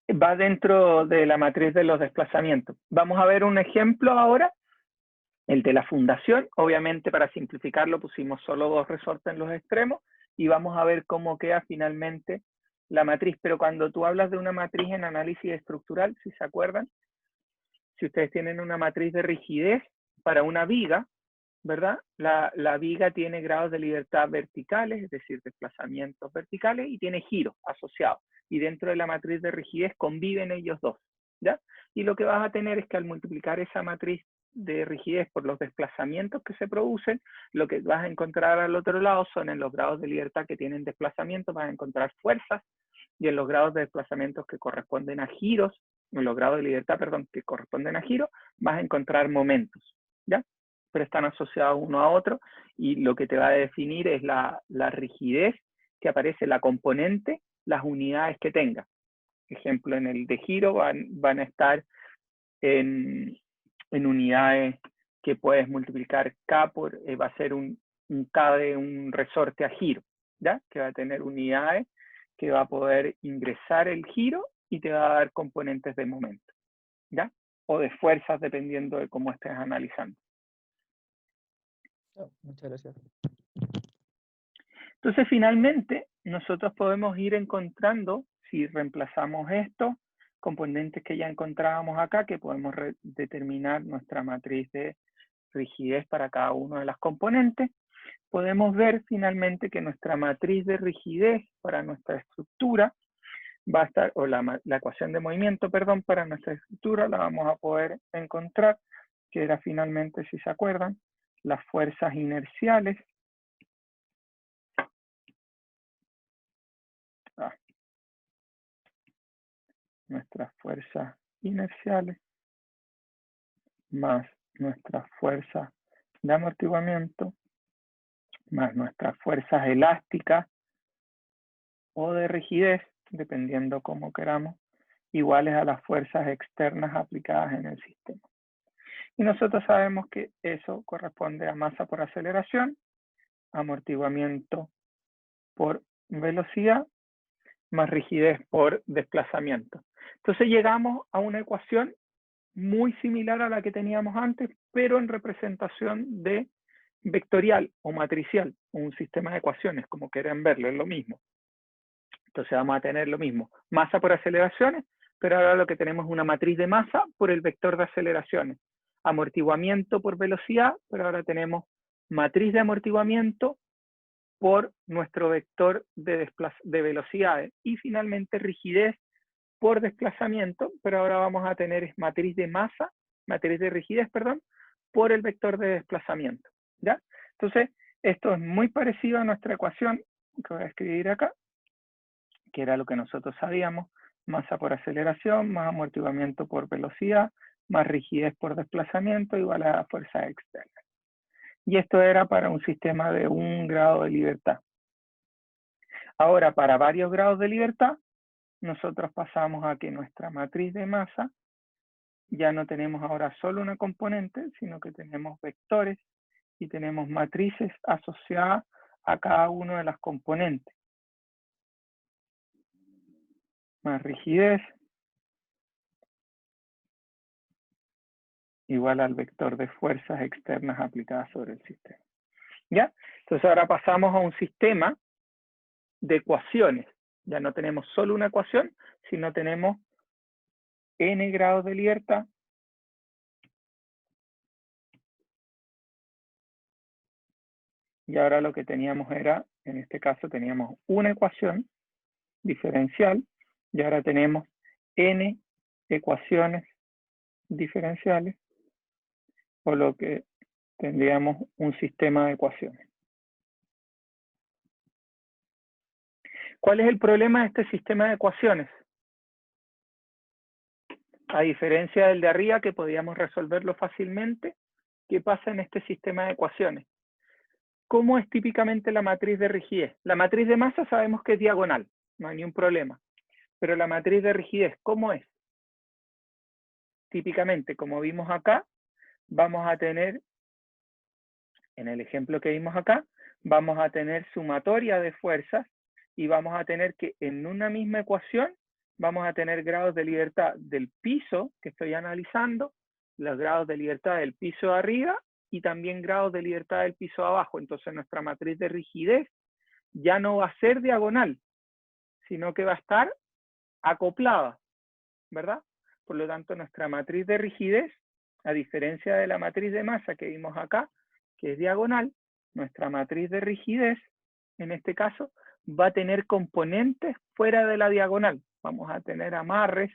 Va dentro de la matriz de los desplazamientos. Vamos a ver un ejemplo ahora, el de la fundación. Obviamente, para simplificarlo, pusimos solo 2 resortes en los extremos y vamos a ver cómo queda finalmente la matriz. Pero cuando tú hablas de una matriz en análisis estructural, si se acuerdan, si ustedes tienen una matriz de rigidez para una viga, ¿verdad? La viga tiene grados de libertad verticales, es decir, desplazamientos verticales, y tiene giros asociados. Y dentro de la matriz de rigidez conviven ellos dos, ¿ya? Y lo que vas a tener es que al multiplicar esa matriz de rigidez por los desplazamientos que se producen, lo que vas a encontrar al otro lado son en los grados de libertad que tienen desplazamientos, vas a encontrar fuerzas, y en los grados de desplazamientos que corresponden a giros, en los grados de libertad, perdón, que corresponden a giros, vas a encontrar momentos, ¿ya? Pero están asociados uno a otro, y lo que te va a definir es la rigidez que aparece, la componente, las unidades que tenga. Ejemplo, en el de giro van a estar en unidades que puedes multiplicar K por, va a ser un K de un resorte a giro, ¿ya? Que va a tener unidades que va a poder ingresar el giro y te va a dar componentes de momento, ¿ya? O de fuerzas, dependiendo de cómo estés analizando. Oh, muchas gracias. Entonces, finalmente, nosotros podemos ir encontrando, si reemplazamos estos componentes que ya encontrábamos acá, que podemos determinar nuestra matriz de rigidez para cada una de las componentes, podemos ver finalmente que nuestra matriz de rigidez para nuestra estructura va a estar, o la ecuación de movimiento, perdón, para nuestra estructura la vamos a poder encontrar, que era finalmente, si se acuerdan, las fuerzas inerciales nuestras fuerzas inerciales más nuestras fuerzas de amortiguamiento más nuestras fuerzas elásticas o de rigidez, dependiendo cómo queramos, iguales a las fuerzas externas aplicadas en el sistema. Y nosotros sabemos que eso corresponde a masa por aceleración, amortiguamiento por velocidad, más rigidez por desplazamiento. Entonces llegamos a una ecuación muy similar a la que teníamos antes, pero en representación de vectorial o matricial, o un sistema de ecuaciones, como quieran verlo, es lo mismo. Entonces vamos a tener lo mismo, masa por aceleraciones, pero ahora lo que tenemos es una matriz de masa por el vector de aceleraciones, amortiguamiento por velocidad, pero ahora tenemos matriz de amortiguamiento por nuestro vector de velocidades, y finalmente rigidez por desplazamiento, pero ahora vamos a tener matriz de masa, matriz de rigidez, perdón, por el vector de desplazamiento, ¿ya? Entonces, esto es muy parecido a nuestra ecuación que voy a escribir acá, que era lo que nosotros sabíamos, masa por aceleración, más amortiguamiento por velocidad, más rigidez por desplazamiento, igual a fuerza externa. Y esto era para un sistema de 1 grado de libertad. Ahora, para varios grados de libertad, nosotros pasamos a que nuestra matriz de masa ya no tenemos ahora solo una componente, sino que tenemos vectores y tenemos matrices asociadas a cada una de las componentes. Más rigidez igual al vector de fuerzas externas aplicadas sobre el sistema. ¿Ya? Entonces ahora pasamos a un sistema de ecuaciones. Ya no tenemos solo una ecuación, sino tenemos n grados de libertad y ahora lo que teníamos era, en este caso teníamos una ecuación diferencial y ahora tenemos n ecuaciones diferenciales, por lo que tendríamos un sistema de ecuaciones. ¿Cuál es el problema de este sistema de ecuaciones? A diferencia del de arriba, que podíamos resolverlo fácilmente, ¿qué pasa en este sistema de ecuaciones? ¿Cómo es típicamente la matriz de rigidez? La matriz de masa sabemos que es diagonal, no hay ningún problema. Pero la matriz de rigidez, ¿cómo es? Típicamente, como vimos acá, vamos a tener, en el ejemplo que vimos acá, vamos a tener sumatoria de fuerzas y vamos a tener que en una misma ecuación vamos a tener grados de libertad del piso que estoy analizando, los grados de libertad del piso de arriba y también grados de libertad del piso de abajo. Entonces nuestra matriz de rigidez ya no va a ser diagonal, sino que va a estar acoplada, ¿verdad? Por lo tanto, nuestra matriz de rigidez, a diferencia de la matriz de masa que vimos acá, que es diagonal, nuestra matriz de rigidez, en este caso, va a tener componentes fuera de la diagonal. Vamos a tener amarres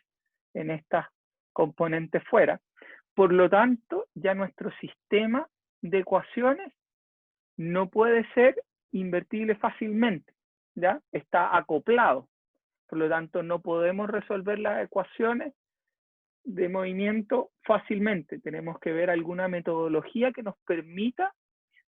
en estas componentes fuera. Por lo tanto, ya nuestro sistema de ecuaciones no puede ser invertible fácilmente, ¿ya? Está acoplado. Por lo tanto, no podemos resolver las ecuaciones de movimiento fácilmente. Tenemos que ver alguna metodología que nos permita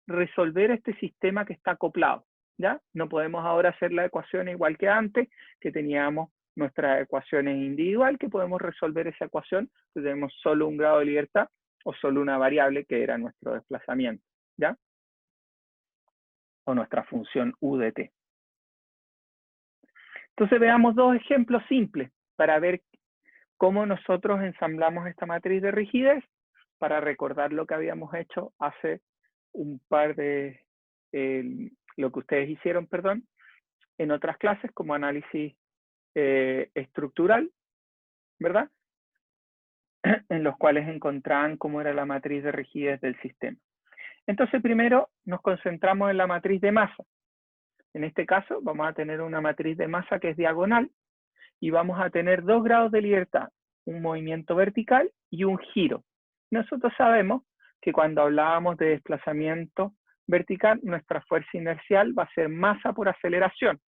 resolver este sistema que está acoplado, ¿ya? No podemos ahora hacer la ecuación igual que antes, que teníamos nuestras ecuaciones individual, que podemos resolver esa ecuación, que tenemos solo un grado de libertad o solo una variable que era nuestro desplazamiento, ¿ya? O nuestra función u de t. Entonces veamos dos ejemplos simples para ver cómo nosotros ensamblamos esta matriz de rigidez, para recordar lo que habíamos hecho hace un par de, lo que ustedes hicieron, perdón, en otras clases como análisis estructural, ¿verdad? En los cuales encontraban cómo era la matriz de rigidez del sistema. Entonces primero nos concentramos en la matriz de masa. En este caso vamos a tener una matriz de masa que es diagonal y vamos a tener dos grados de libertad, un movimiento vertical y un giro. Nosotros sabemos que cuando hablábamos de desplazamiento vertical, nuestra fuerza inercial va a ser masa por aceleración.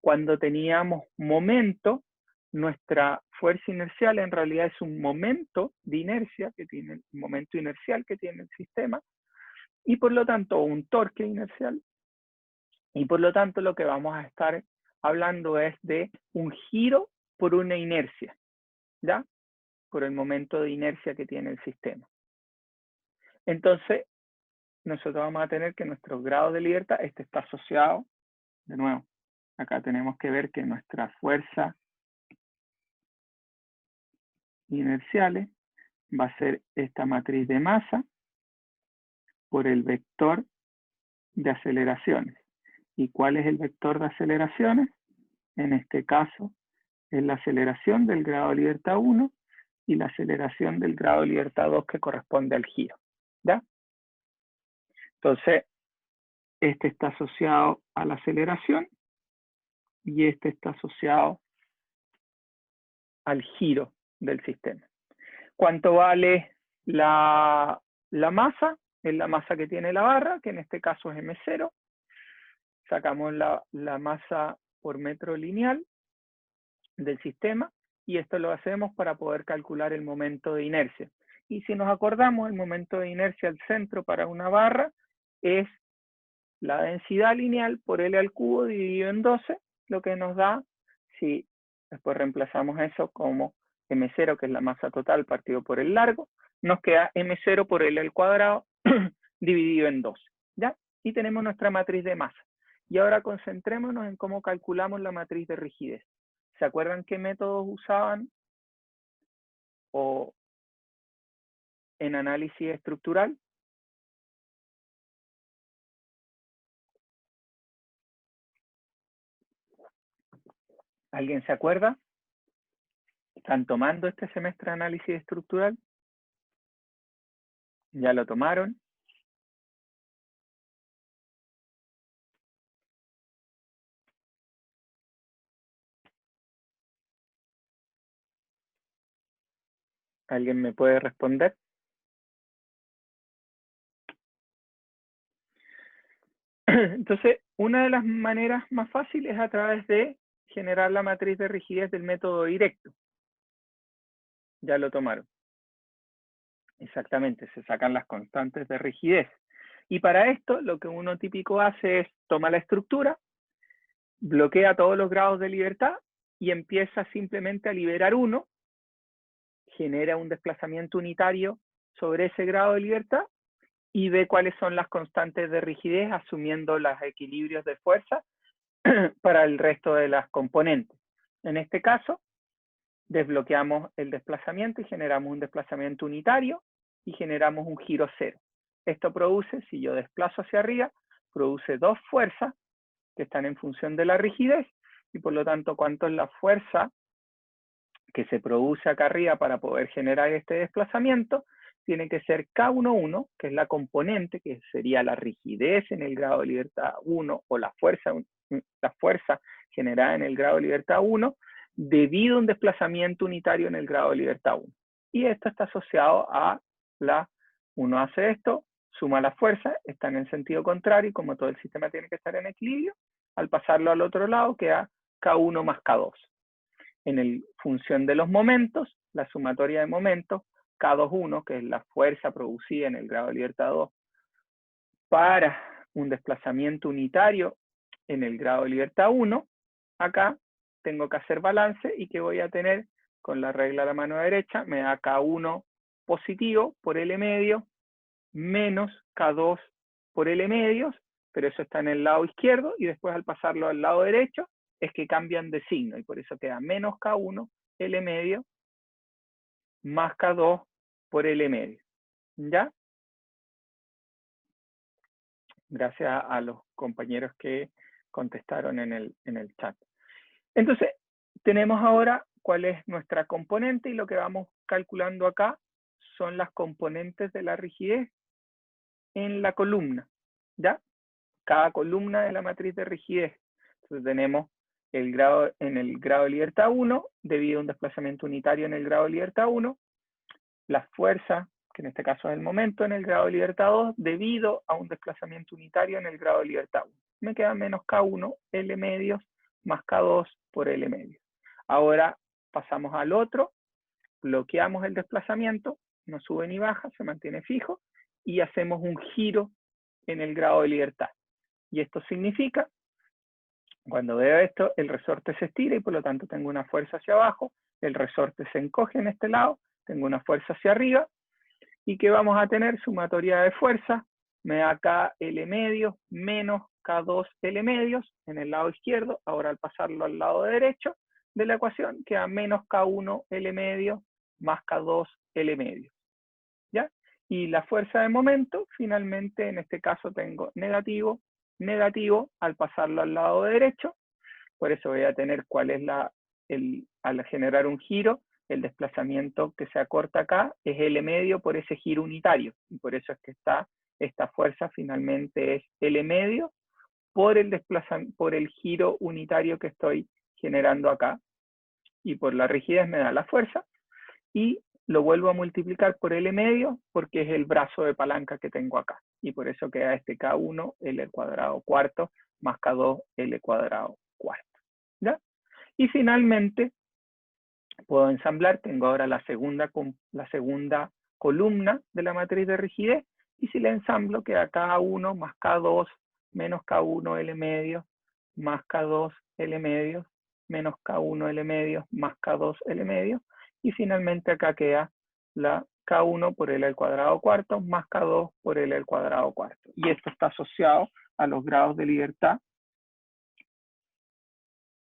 Cuando teníamos momento, nuestra fuerza inercial en realidad es un momento de inercia que tiene, un momento inercial que tiene el sistema, y por lo tanto un torque inercial, y por lo tanto lo que vamos a estar hablando es de un giro por una inercia, ¿ya? Por el momento de inercia que tiene el sistema. Entonces, nosotros vamos a tener que nuestro grado de libertad, este está asociado, de nuevo, acá tenemos que ver que nuestra fuerza inerciales va a ser esta matriz de masa por el vector de aceleraciones. ¿Y cuál es el vector de aceleraciones? En este caso, es la aceleración del grado de libertad 1 y la aceleración del grado de libertad 2 que corresponde al giro, ¿ya? Entonces, este está asociado a la aceleración y este está asociado al giro del sistema. ¿Cuánto vale la masa? Es la masa que tiene la barra, que en este caso es M0. Sacamos la masa por metro lineal del sistema y esto lo hacemos para poder calcular el momento de inercia. Y si nos acordamos, el momento de inercia al centro para una barra es la densidad lineal por L al cubo dividido en 12, lo que nos da, si después reemplazamos eso como M0, que es la masa total partido por el largo, nos queda M0 por L al cuadrado dividido en 12, ¿ya? Y tenemos nuestra matriz de masa. Y ahora concentrémonos en cómo calculamos la matriz de rigidez. ¿Se acuerdan qué métodos usaban o en análisis estructural? ¿Alguien se acuerda? ¿Están tomando este semestre de análisis estructural? ¿Ya lo tomaron? ¿Alguien me puede responder? Entonces, una de las maneras más fáciles es a través de generar la matriz de rigidez del método directo. Ya lo tomaron. Exactamente, se sacan las constantes de rigidez. Y para esto, lo que uno típico hace es toma la estructura, bloquea todos los grados de libertad y empieza simplemente a liberar uno, genera un desplazamiento unitario sobre ese grado de libertad y ve cuáles son las constantes de rigidez asumiendo los equilibrios de fuerza para el resto de las componentes. En este caso, desbloqueamos el desplazamiento y generamos un desplazamiento unitario y generamos un giro cero. Esto produce, si yo desplazo hacia arriba, produce dos fuerzas que están en función de la rigidez y por lo tanto, ¿cuánto es la fuerza que se produce acá arriba para poder generar este desplazamiento? Tiene que ser K11, que es la componente, que sería la rigidez en el grado de libertad 1 o la fuerza generada en el grado de libertad 1, debido a un desplazamiento unitario en el grado de libertad 1. Y esto está asociado a uno hace esto, suma las fuerzas, están en sentido contrario, y como todo el sistema tiene que estar en equilibrio, al pasarlo al otro lado queda K1 más K2. En función de los momentos, la sumatoria de momentos, K21, que es la fuerza producida en el grado de libertad 2, para un desplazamiento unitario en el grado de libertad 1, acá tengo que hacer balance y que voy a tener con la regla de la mano derecha, me da K1 positivo por L medio menos K2 por L medios, pero eso está en el lado izquierdo y después al pasarlo al lado derecho es que cambian de signo y por eso queda menos K1 L medio más K2 por L medio. ¿Ya? Gracias a los compañeros que contestaron en el chat. Entonces, tenemos ahora cuál es nuestra componente y lo que vamos calculando acá son las componentes de la rigidez en la columna, ¿ya? Cada columna de la matriz de rigidez. Entonces tenemos el grado en el grado de libertad 1, debido a un desplazamiento unitario en el grado de libertad 1, la fuerza, que en este caso es el momento, en el grado de libertad 2, debido a un desplazamiento unitario en el grado de libertad 1. Me queda menos K1, L medios, más K2 por L medios. Ahora pasamos al otro, bloqueamos el desplazamiento, no sube ni baja, se mantiene fijo, y hacemos un giro en el grado de libertad. Y esto significa, cuando veo esto, el resorte se estira y por lo tanto tengo una fuerza hacia abajo, el resorte se encoge en este lado, tengo una fuerza hacia arriba, y que vamos a tener sumatoria de fuerza, me da KL medios menos K2L medios en el lado izquierdo, ahora al pasarlo al lado derecho de la ecuación queda menos K1L medios más K2L medios, ¿ya? Y la fuerza de momento, finalmente en este caso tengo negativo, negativo al pasarlo al lado derecho, por eso voy a tener cuál es al generar un giro, el desplazamiento que se acorta acá es L medio por ese giro unitario, y por eso es que esta fuerza finalmente es L medio por el giro unitario que estoy generando acá, y por la rigidez me da la fuerza, y lo vuelvo a multiplicar por L medio porque es el brazo de palanca que tengo acá, y por eso queda este K1 L cuadrado cuarto más K2 L cuadrado cuarto, ¿ya? Y finalmente puedo ensamblar, tengo ahora la segunda columna de la matriz de rigidez, y si la ensamblo queda K1 más K2 menos K1 L medios más K2 L medios menos K1 L medios más K2 L medios, y finalmente acá queda la K1 por L al cuadrado cuarto más K2 por L al cuadrado cuarto. Y esto está asociado a los grados de libertad,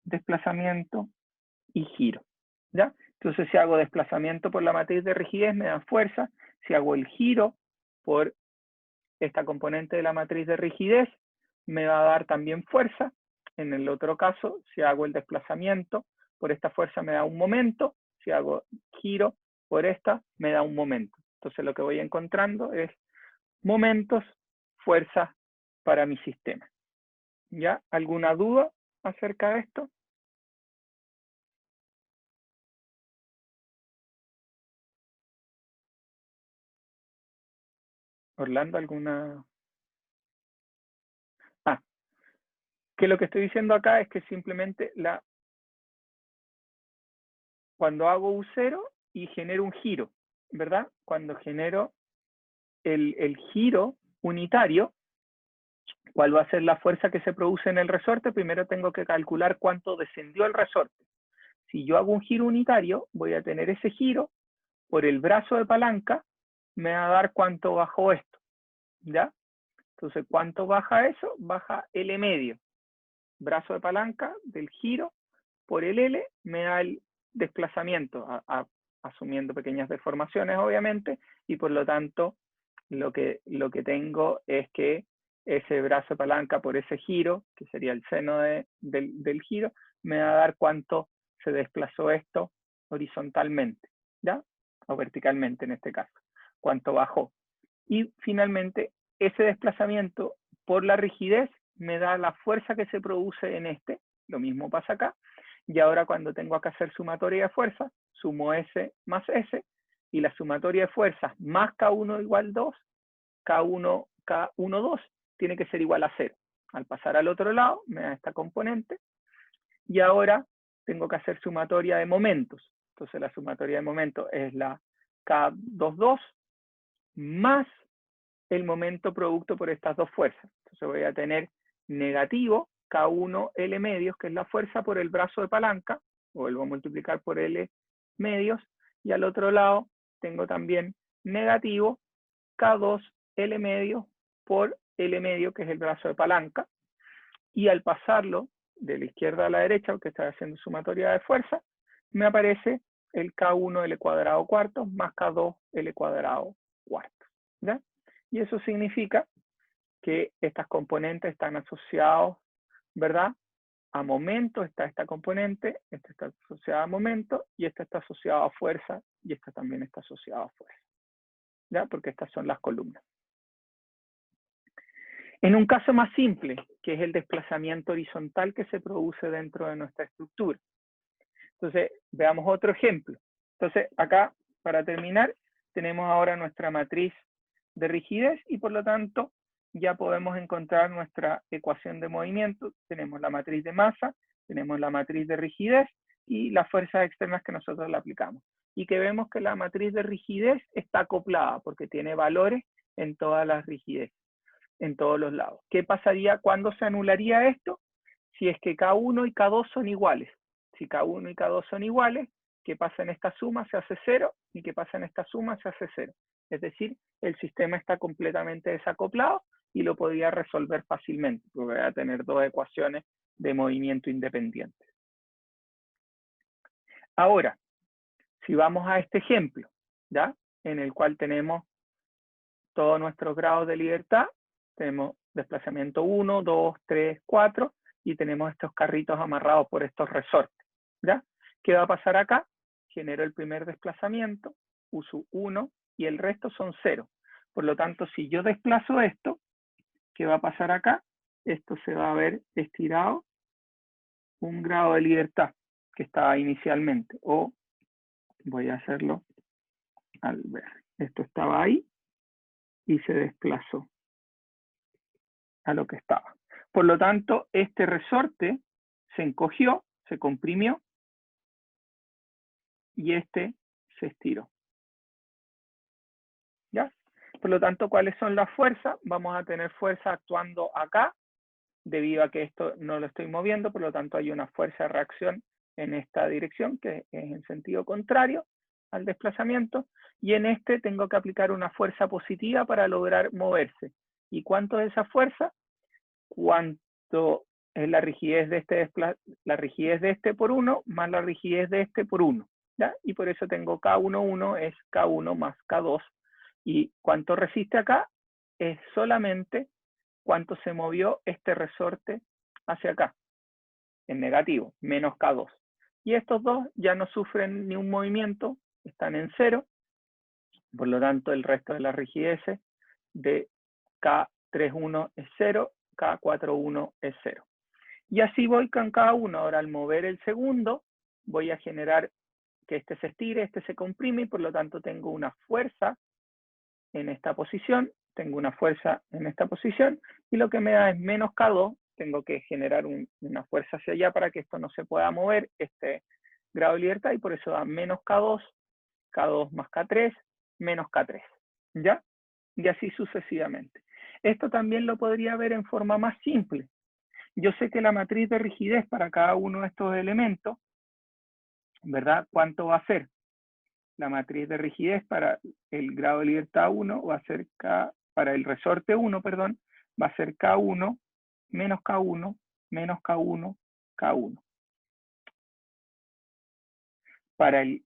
desplazamiento y giro, ¿ya? Entonces, si hago desplazamiento por la matriz de rigidez, me da fuerza. Si hago el giro por esta componente de la matriz de rigidez, me va a dar también fuerza. En el otro caso, si hago el desplazamiento por esta fuerza me da un momento, si hago giro por esta me da un momento. Entonces lo que voy encontrando es momentos, fuerzas para mi sistema. ¿Ya? ¿Alguna duda acerca de esto? Orlando, ¿alguna? Que lo que estoy diciendo acá es que simplemente cuando hago U0 y genero un giro, ¿verdad? Cuando genero el giro unitario, ¿cuál va a ser la fuerza que se produce en el resorte? Primero tengo que calcular cuánto descendió el resorte. Si yo hago un giro unitario, voy a tener ese giro por el brazo de palanca, me va a dar cuánto bajó esto, ¿ya? Entonces, ¿cuánto baja eso? Baja L medio. Brazo de palanca del giro por el L me da el desplazamiento, asumiendo pequeñas deformaciones, obviamente, y por lo tanto, lo que tengo es que ese brazo de palanca por ese giro, que sería el seno del giro, me va a dar cuánto se desplazó esto horizontalmente, ¿ya? O verticalmente en este caso, cuánto bajó. Y finalmente, ese desplazamiento por la rigidez me da la fuerza que se produce en este, lo mismo pasa acá, y ahora cuando tengo que hacer sumatoria de fuerzas, sumo S más S, y la sumatoria de fuerzas más K1 igual 2, K1, K1, 2, tiene que ser igual a 0. Al pasar al otro lado, me da esta componente, y ahora tengo que hacer sumatoria de momentos. Entonces la sumatoria de momentos es la K22 más el momento producto por estas dos fuerzas. Entonces voy a tener negativo K1 L medios, que es la fuerza por el brazo de palanca, vuelvo a multiplicar por L medios, y al otro lado tengo también negativo K2 L medio por L medio, que es el brazo de palanca, y al pasarlo de la izquierda a la derecha, porque estoy haciendo sumatoria de fuerza, me aparece el K1 L cuadrado cuarto más K2 L cuadrado cuarto, ¿ya? Y eso significa que estas componentes están asociados, ¿verdad? A momento está esta componente, esta está asociada a momento, y esta está asociada a fuerza, y esta también está asociada a fuerza, ¿ya? Porque estas son las columnas. En un caso más simple, que es el desplazamiento horizontal que se produce dentro de nuestra estructura. Entonces, veamos otro ejemplo. Entonces, acá, para terminar, tenemos ahora nuestra matriz de rigidez y por lo tanto ya podemos encontrar nuestra ecuación de movimiento. Tenemos la matriz de masa, tenemos la matriz de rigidez y las fuerzas externas que nosotros le aplicamos. Y que vemos que la matriz de rigidez está acoplada porque tiene valores en todas las rigidez, en todos los lados. ¿Qué pasaría cuando se anularía esto? Si es que K1 y K2 son iguales. Si K1 y K2 son iguales, ¿qué pasa en esta suma? Se hace 0, y ¿qué pasa en esta suma? Se hace 0. Es decir, el sistema está completamente desacoplado y lo podría resolver fácilmente, porque voy a tener dos ecuaciones de movimiento independientes. Ahora, si vamos a este ejemplo, ¿ya? En el cual tenemos todos nuestros grados de libertad, tenemos desplazamiento 1, 2, 3, 4, y tenemos estos carritos amarrados por estos resortes, ¿ya? ¿Qué va a pasar acá? Genero el primer desplazamiento, uso 1, y el resto son 0. Por lo tanto, si yo desplazo esto, ¿qué va a pasar acá? Esto se va a ver estirado un grado de libertad que estaba inicialmente. O voy a hacerlo al ver. Esto estaba ahí y se desplazó a lo que estaba. Por lo tanto, este resorte se encogió, se comprimió y este se estiró. ¿Ya? Por lo tanto, ¿cuáles son las fuerzas? Vamos a tener fuerza actuando acá, debido a que esto no lo estoy moviendo, por lo tanto hay una fuerza de reacción en esta dirección, que es en sentido contrario al desplazamiento, y en este tengo que aplicar una fuerza positiva para lograr moverse. ¿Y cuánto es esa fuerza? Cuánto es la rigidez de este por 1 más la rigidez de este por 1, ¿ya? Y por eso tengo K11 es K1 más K2. ¿Y cuánto resiste acá? Es solamente cuánto se movió este resorte hacia acá. en negativo, menos K2. Y estos dos ya no sufren ni un movimiento, están en cero, por lo tanto el resto de las rigideces de K31 es 0, K41 es 0. Y así voy con cada uno. Ahora al mover el segundo, voy a generar que este se estire, este se comprime, y por lo tanto tengo una fuerza en esta posición, tengo una fuerza en esta posición, y lo que me da es menos K2, tengo que generar una fuerza hacia allá para que esto no se pueda mover, este grado de libertad, y por eso da menos K2, K2 más K3, menos K3, ¿ya? Y así sucesivamente. Esto también lo podría ver en forma más simple. Yo sé que la matriz de rigidez para cada uno de estos elementos, ¿verdad? ¿Cuánto va a ser? La matriz de rigidez para el grado de libertad 1 va a ser K, para el resorte 1, perdón, va a ser K1 menos K1 menos K1, K1. Para el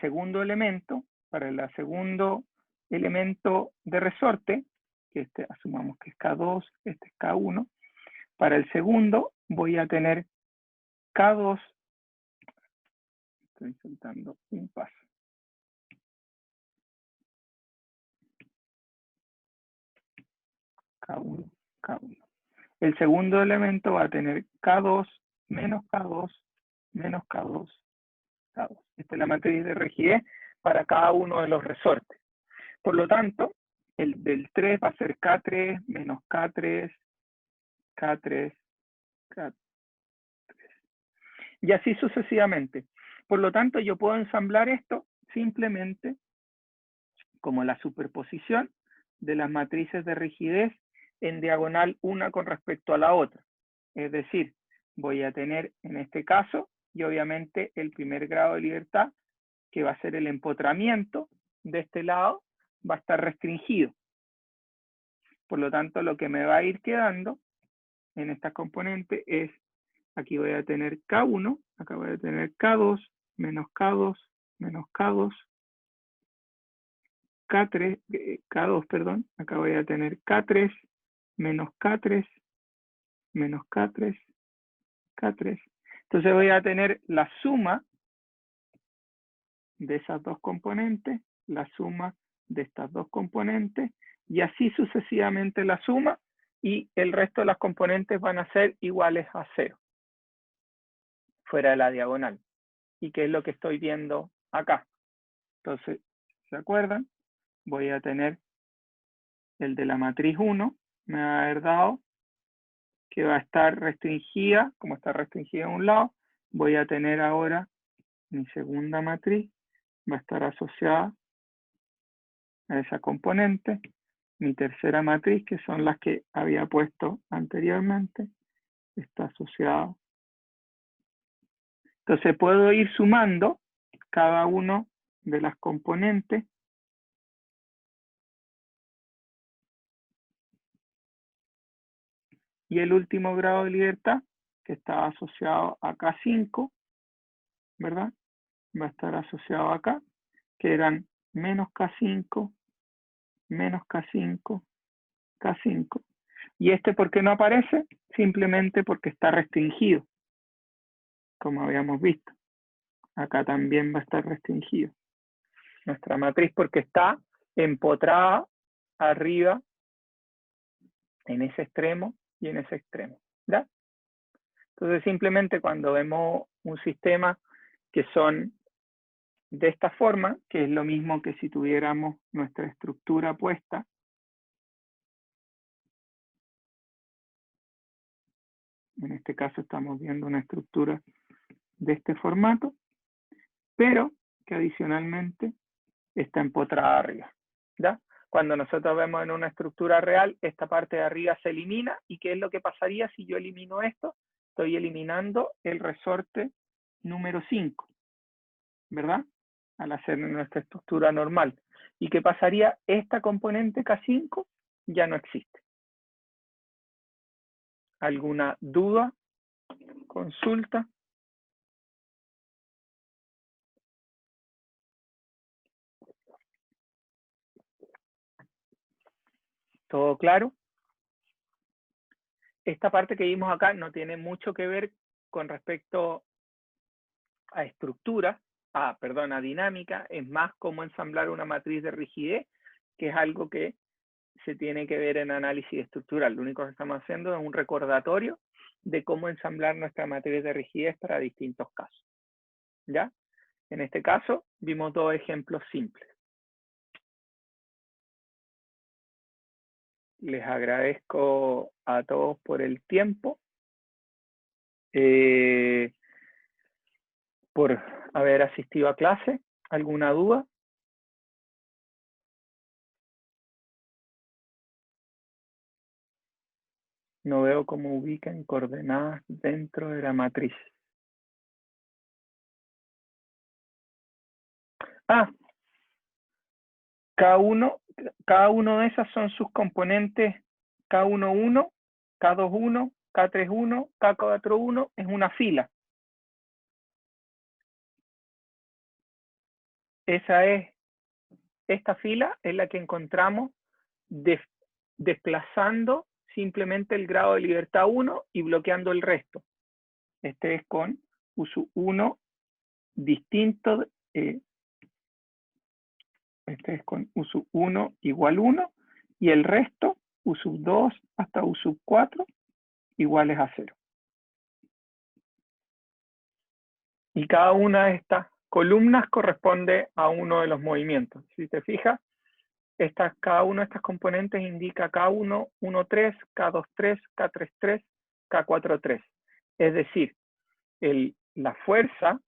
segundo elemento, para el segundo elemento de resorte, que asumamos que es K2, este es K1, para el segundo voy a tener K2, estoy saltando un paso. K1, K1. El segundo elemento va a tener K2 menos K2 menos K2, K2. Esta es la matriz de rigidez para cada uno de los resortes. Por lo tanto, el del 3 va a ser K3 menos K3, K3, K3. Y así sucesivamente. Por lo tanto, yo puedo ensamblar esto simplemente como la superposición de las matrices de rigidez en diagonal una con respecto a la otra. Es decir, voy a tener en este caso, y obviamente el primer grado de libertad, que va a ser el empotramiento de este lado, va a estar restringido. Por lo tanto, lo que me va a ir quedando en esta componente es, aquí voy a tener K1, acá voy a tener K2, menos K2, menos K2, K3, K2, perdón, acá voy a tener K3, menos K3, menos K3, K3. Entonces voy a tener la suma de esas dos componentes, la suma de estas dos componentes, y así sucesivamente la suma, y el resto de las componentes van a ser iguales a 0, fuera de la diagonal. ¿Y qué es lo que estoy viendo acá? Entonces, ¿se acuerdan? Voy a tener el de la matriz 1, me va a haber dado que va a estar restringida, como está restringida en un lado, voy a tener ahora mi segunda matriz, va a estar asociada a esa componente, mi tercera matriz, que son las que había puesto anteriormente, está asociada. Entonces puedo ir sumando cada uno de las componentes y el último grado de libertad, que está asociado a K5, ¿verdad? Va a estar asociado acá, que eran menos K5, menos K5, K5. ¿Y este por qué no aparece? Simplemente porque está restringido, como habíamos visto. Acá también va a estar restringido. Nuestra matriz porque está empotrada arriba en ese extremo y en ese extremo, ¿ya? Entonces simplemente cuando vemos un sistema que son de esta forma, que es lo mismo que si tuviéramos nuestra estructura puesta, en este caso estamos viendo una estructura de este formato, pero que adicionalmente está empotrada arriba, ¿ya? Cuando nosotros vemos en una estructura real, esta parte de arriba se elimina, ¿y qué es lo que pasaría si yo elimino esto? Estoy eliminando el resorte número 5, ¿verdad? Al hacer nuestra estructura normal. ¿Y qué pasaría? Esta componente K5 ya no existe. ¿Alguna duda? ¿Consulta? ¿Todo claro? esta parte que vimos acá no tiene mucho que ver con respecto a estructura, a dinámica, es más cómo ensamblar una matriz de rigidez, que es algo que se tiene que ver en análisis estructural. Lo único que estamos haciendo es un recordatorio de cómo ensamblar nuestra matriz de rigidez para distintos casos. ¿Ya? En este caso, vimos dos ejemplos simples. Les agradezco a todos por el tiempo, por haber asistido a clase. ¿Alguna duda? No veo cómo ubican coordenadas dentro de la matriz. Cada uno de esas son sus componentes K11, K21, K31, K41, es una fila. Esta fila es la que encontramos desplazando simplemente el grado de libertad 1 y bloqueando el resto. Este es con U1 distinto. Este es con U1 igual 1 y el resto, U2 hasta U4 iguales a 0. Y cada una de estas columnas corresponde a uno de los movimientos. Si te fijas, cada una de estas componentes indica K1, 1,3, K2,3, K3,3, K4,3. Es decir, la fuerza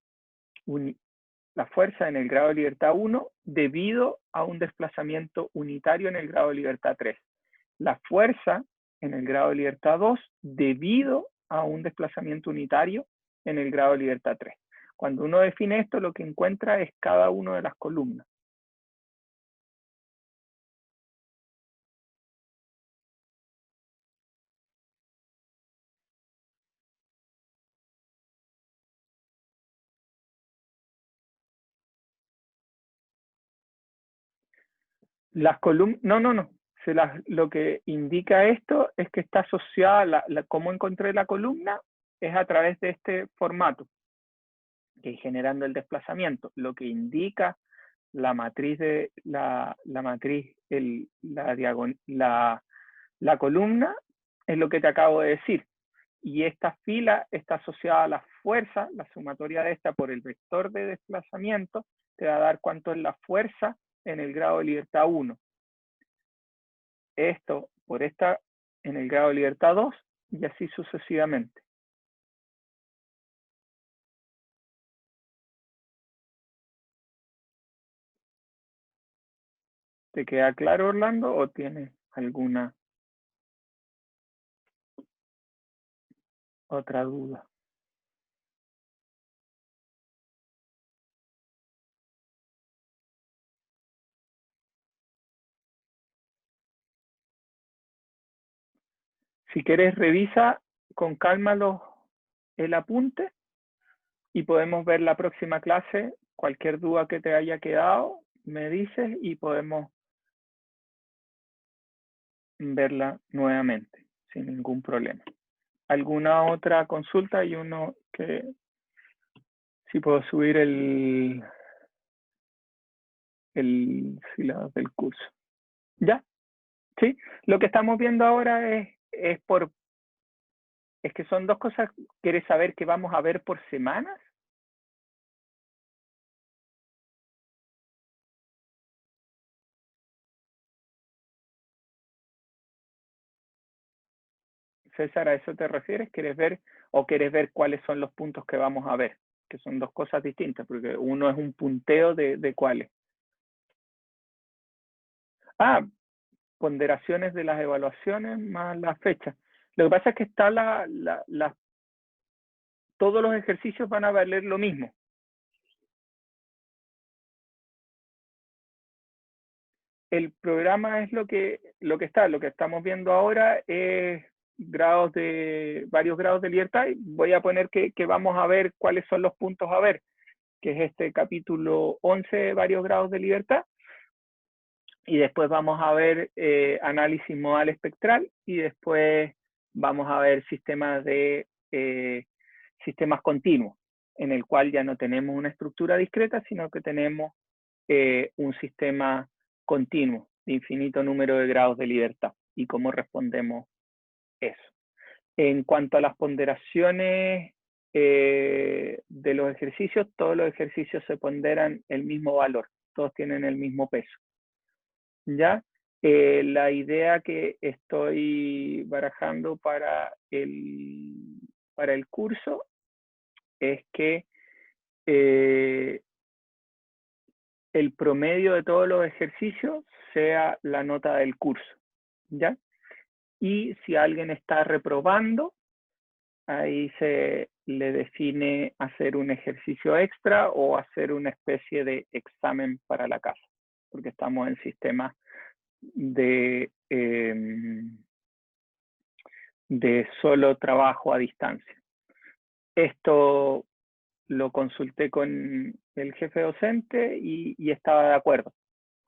en el grado de libertad 1 debido a un desplazamiento unitario en el grado de libertad 3. La fuerza en el grado de libertad 2 debido a un desplazamiento unitario en el grado de libertad 3. Cuando uno define esto, lo que encuentra es cada una de las columnas. Las columnas, no. Lo que indica esto es que está asociada, cómo encontré la columna, es a través de este formato, que es generando el desplazamiento. Lo que indica la matriz la columna es lo que te acabo de decir. Y esta fila está asociada a la fuerza, la sumatoria de esta por el vector de desplazamiento, te va a dar cuánto es la fuerza en el grado de libertad 1. Esto por esta en el grado de libertad 2 y así sucesivamente. ¿Te queda claro, Orlando, o tienes alguna otra duda? Si quieres, revisa con calma el apunte y podemos ver la próxima clase. Cualquier duda que te haya quedado, me dices y podemos verla nuevamente sin ningún problema. ¿Alguna otra consulta? Hay uno que si puedo subir el filo del curso. ¿Ya? ¿Sí? Lo que estamos viendo ahora es que son dos cosas. ¿Quieres saber qué vamos a ver por semanas? César, ¿a eso te refieres? ¿Quieres ver cuáles son los puntos que vamos a ver? Que son dos cosas distintas, porque uno es un punteo de cuáles. Ponderaciones de las evaluaciones más la fecha. Lo que pasa es que está todos los ejercicios van a valer lo mismo. El programa es lo que estamos viendo ahora es varios grados de libertad, y voy a poner que vamos a ver cuáles son los puntos a ver, que es este capítulo 11, varios grados de libertad, y después vamos a ver análisis modal espectral, y después vamos a ver sistemas continuos, en el cual ya no tenemos una estructura discreta, sino que tenemos un sistema continuo de infinito número de grados de libertad y cómo respondemos eso. En cuanto a las ponderaciones de los ejercicios, todos los ejercicios se ponderan el mismo valor, todos tienen el mismo peso. ¿Ya? La idea que estoy barajando para el curso es que el promedio de todos los ejercicios sea la nota del curso, ¿ya? Y si alguien está reprobando, ahí se le define hacer un ejercicio extra o hacer una especie de examen para la casa, porque estamos en sistemas de solo trabajo a distancia. Esto lo consulté con el jefe docente y estaba de acuerdo.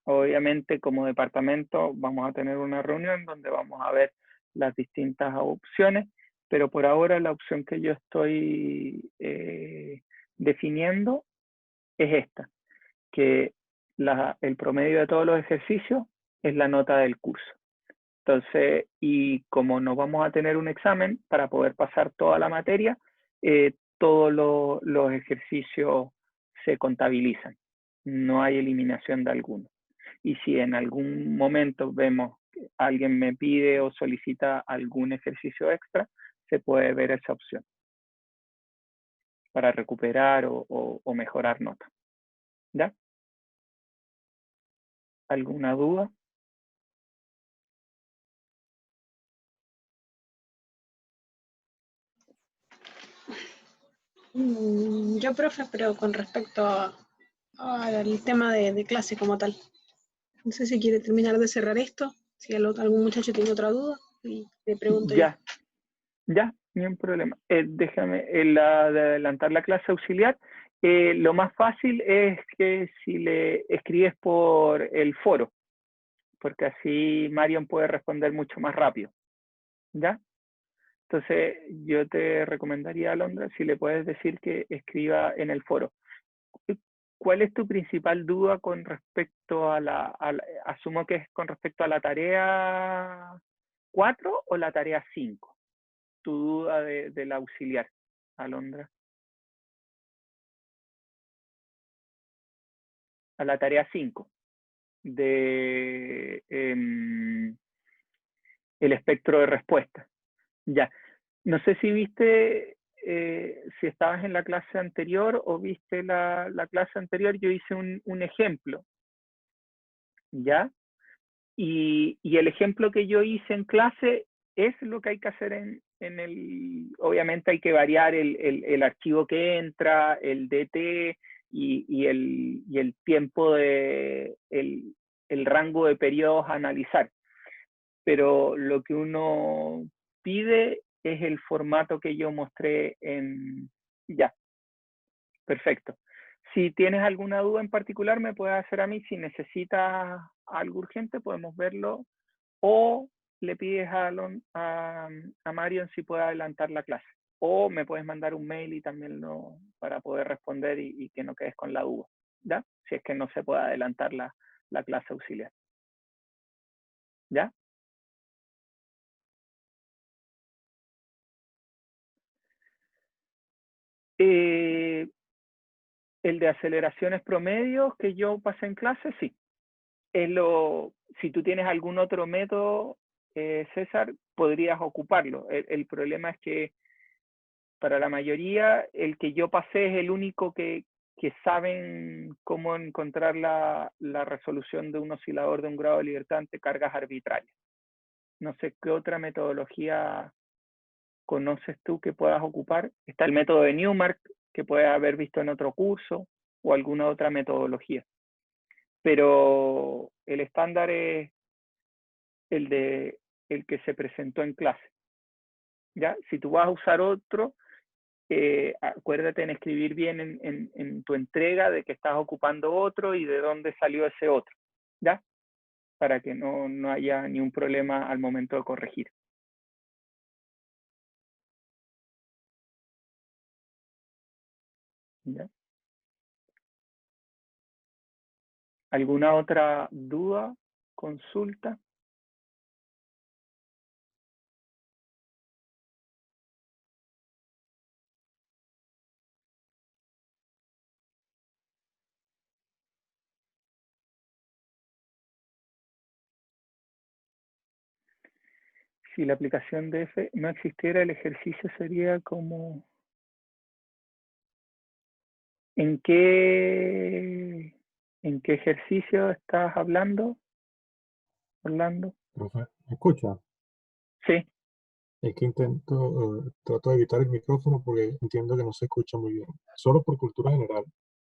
Obviamente, como departamento, vamos a tener una reunión donde vamos a ver las distintas opciones, pero por ahora la opción que yo estoy definiendo es esta, que el promedio de todos los ejercicios es la nota del curso. Entonces, y como no vamos a tener un examen para poder pasar toda la materia, todos los ejercicios se contabilizan. No hay eliminación de alguno. Y si en algún momento vemos que alguien me pide o solicita algún ejercicio extra, se puede ver esa opción para recuperar o mejorar nota. ¿Ya? ¿Alguna duda? Yo, profe, pero con respecto al tema de clase como tal. No sé si quiere terminar de cerrar esto, si algún muchacho tiene otra duda, y le pregunto yo. Ya, ni un problema. Déjame de adelantar la clase auxiliar. Lo más fácil es que si le escribes por el foro, porque así Marion puede responder mucho más rápido. ¿Ya? Entonces, yo te recomendaría, Alondra, si le puedes decir que escriba en el foro. ¿Cuál es tu principal duda con respecto asumo que es con respecto a la tarea 4 o la tarea 5? Tu duda del auxiliar, Alondra. A la tarea 5 de el espectro de respuesta. Ya. No sé si viste, si estabas en la clase anterior o viste la clase anterior, yo hice un ejemplo. ¿Ya? Y el ejemplo que yo hice en clase es lo que hay que hacer en el... Obviamente hay que variar el archivo que entra, el DT y el tiempo de... el rango de periodos a analizar. Pero lo que uno pide es el formato que yo mostré en... Ya, perfecto. Si tienes alguna duda en particular, me puedes hacer a mí. Si necesitas algo urgente, podemos verlo. O le pides a Marion si puede adelantar la clase. O me puedes mandar un mail y también para poder responder y que no quedes con la duda. ¿Ya? Si es que no se puede adelantar la clase auxiliar. ¿Ya? El de aceleraciones promedios que yo pasé en clase, sí. Si tú tienes algún otro método, César, podrías ocuparlo. El problema es que para la mayoría, el que yo pasé es el único que saben cómo encontrar la resolución de un oscilador de un grado de libertad ante cargas arbitrarias. No sé qué otra metodología conoces tú que puedas ocupar. Está el método de Newmark, que puedes haber visto en otro curso, o alguna otra metodología. Pero el estándar es el que se presentó en clase. ¿Ya? Si tú vas a usar otro, acuérdate en escribir bien en tu entrega de que estás ocupando otro y de dónde salió ese otro, ¿ya? Para que no haya ni un problema al momento de corregir. ¿Ya? ¿Alguna otra duda, consulta? Si la aplicación de F no existiera, el ejercicio sería como... ¿En qué ejercicio estás hablando, Orlando? Profe, ¿me escucha? Sí, Es que trato de evitar el micrófono porque entiendo que no se escucha muy bien. Solo por cultura general.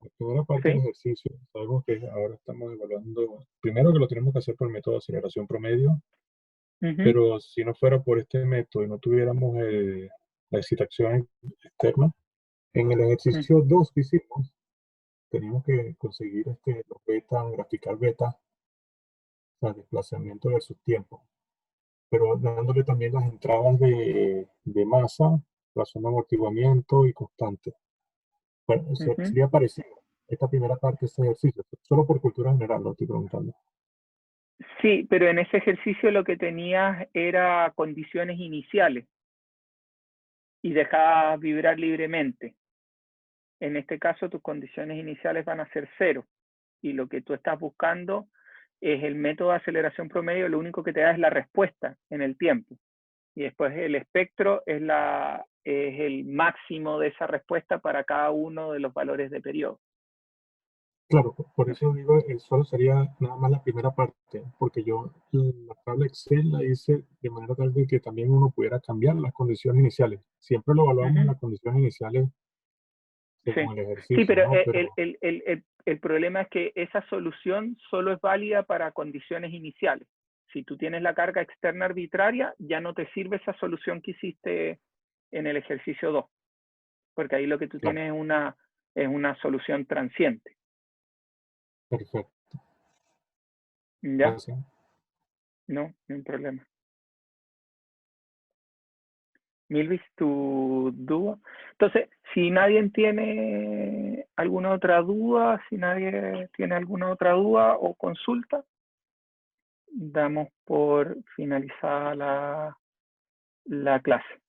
La primera parte del sí. ejercicio, sabemos que ahora estamos evaluando, primero que lo tenemos que hacer por el método de aceleración promedio, Ujú, pero si no fuera por este método y no tuviéramos la excitación externa, en el ujú, ejercicio 2 que hicimos, teníamos que conseguir los beta, graficar beta, o sea, desplazamiento versus tiempo, pero dándole también las entradas de masa, razón de amortiguamiento y constante. Bueno, ujú. sería parecido esta primera parte de este ejercicio, solo por cultura general lo estoy preguntando. Sí, pero en ese ejercicio lo que tenías era condiciones iniciales y dejabas vibrar libremente. En este caso, tus condiciones iniciales van a ser 0 y lo que tú estás buscando es el método de aceleración promedio, lo único que te da es la respuesta en el tiempo. Y después el espectro es el máximo de esa respuesta para cada uno de los valores de periodo. Claro, por No sé. eso digo, solo sería nada más la primera parte, porque yo la tabla Excel la hice de manera tal de que también uno pudiera cambiar las condiciones iniciales. Siempre lo evaluamos en Ujú, las condiciones iniciales sí. según el Sí, ejercicio, pero ¿no? Pero, el problema es que esa solución solo es válida para condiciones iniciales. Si tú tienes la carga externa arbitraria, ya no te sirve esa solución que hiciste en el ejercicio 2, porque ahí lo que tú claro, tienes es una solución transiente. perfecto. ¿Ya? Gracias. No, no hay problema. Milvis, tu duda. Entonces, si nadie tiene alguna otra duda, si nadie tiene alguna otra duda o consulta, damos por finalizada la clase.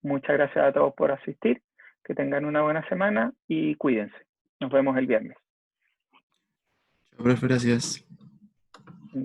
Muchas gracias a todos por asistir, que tengan una buena semana y cuídense. Nos vemos el viernes. Chao, profe, gracias. ¿Ya?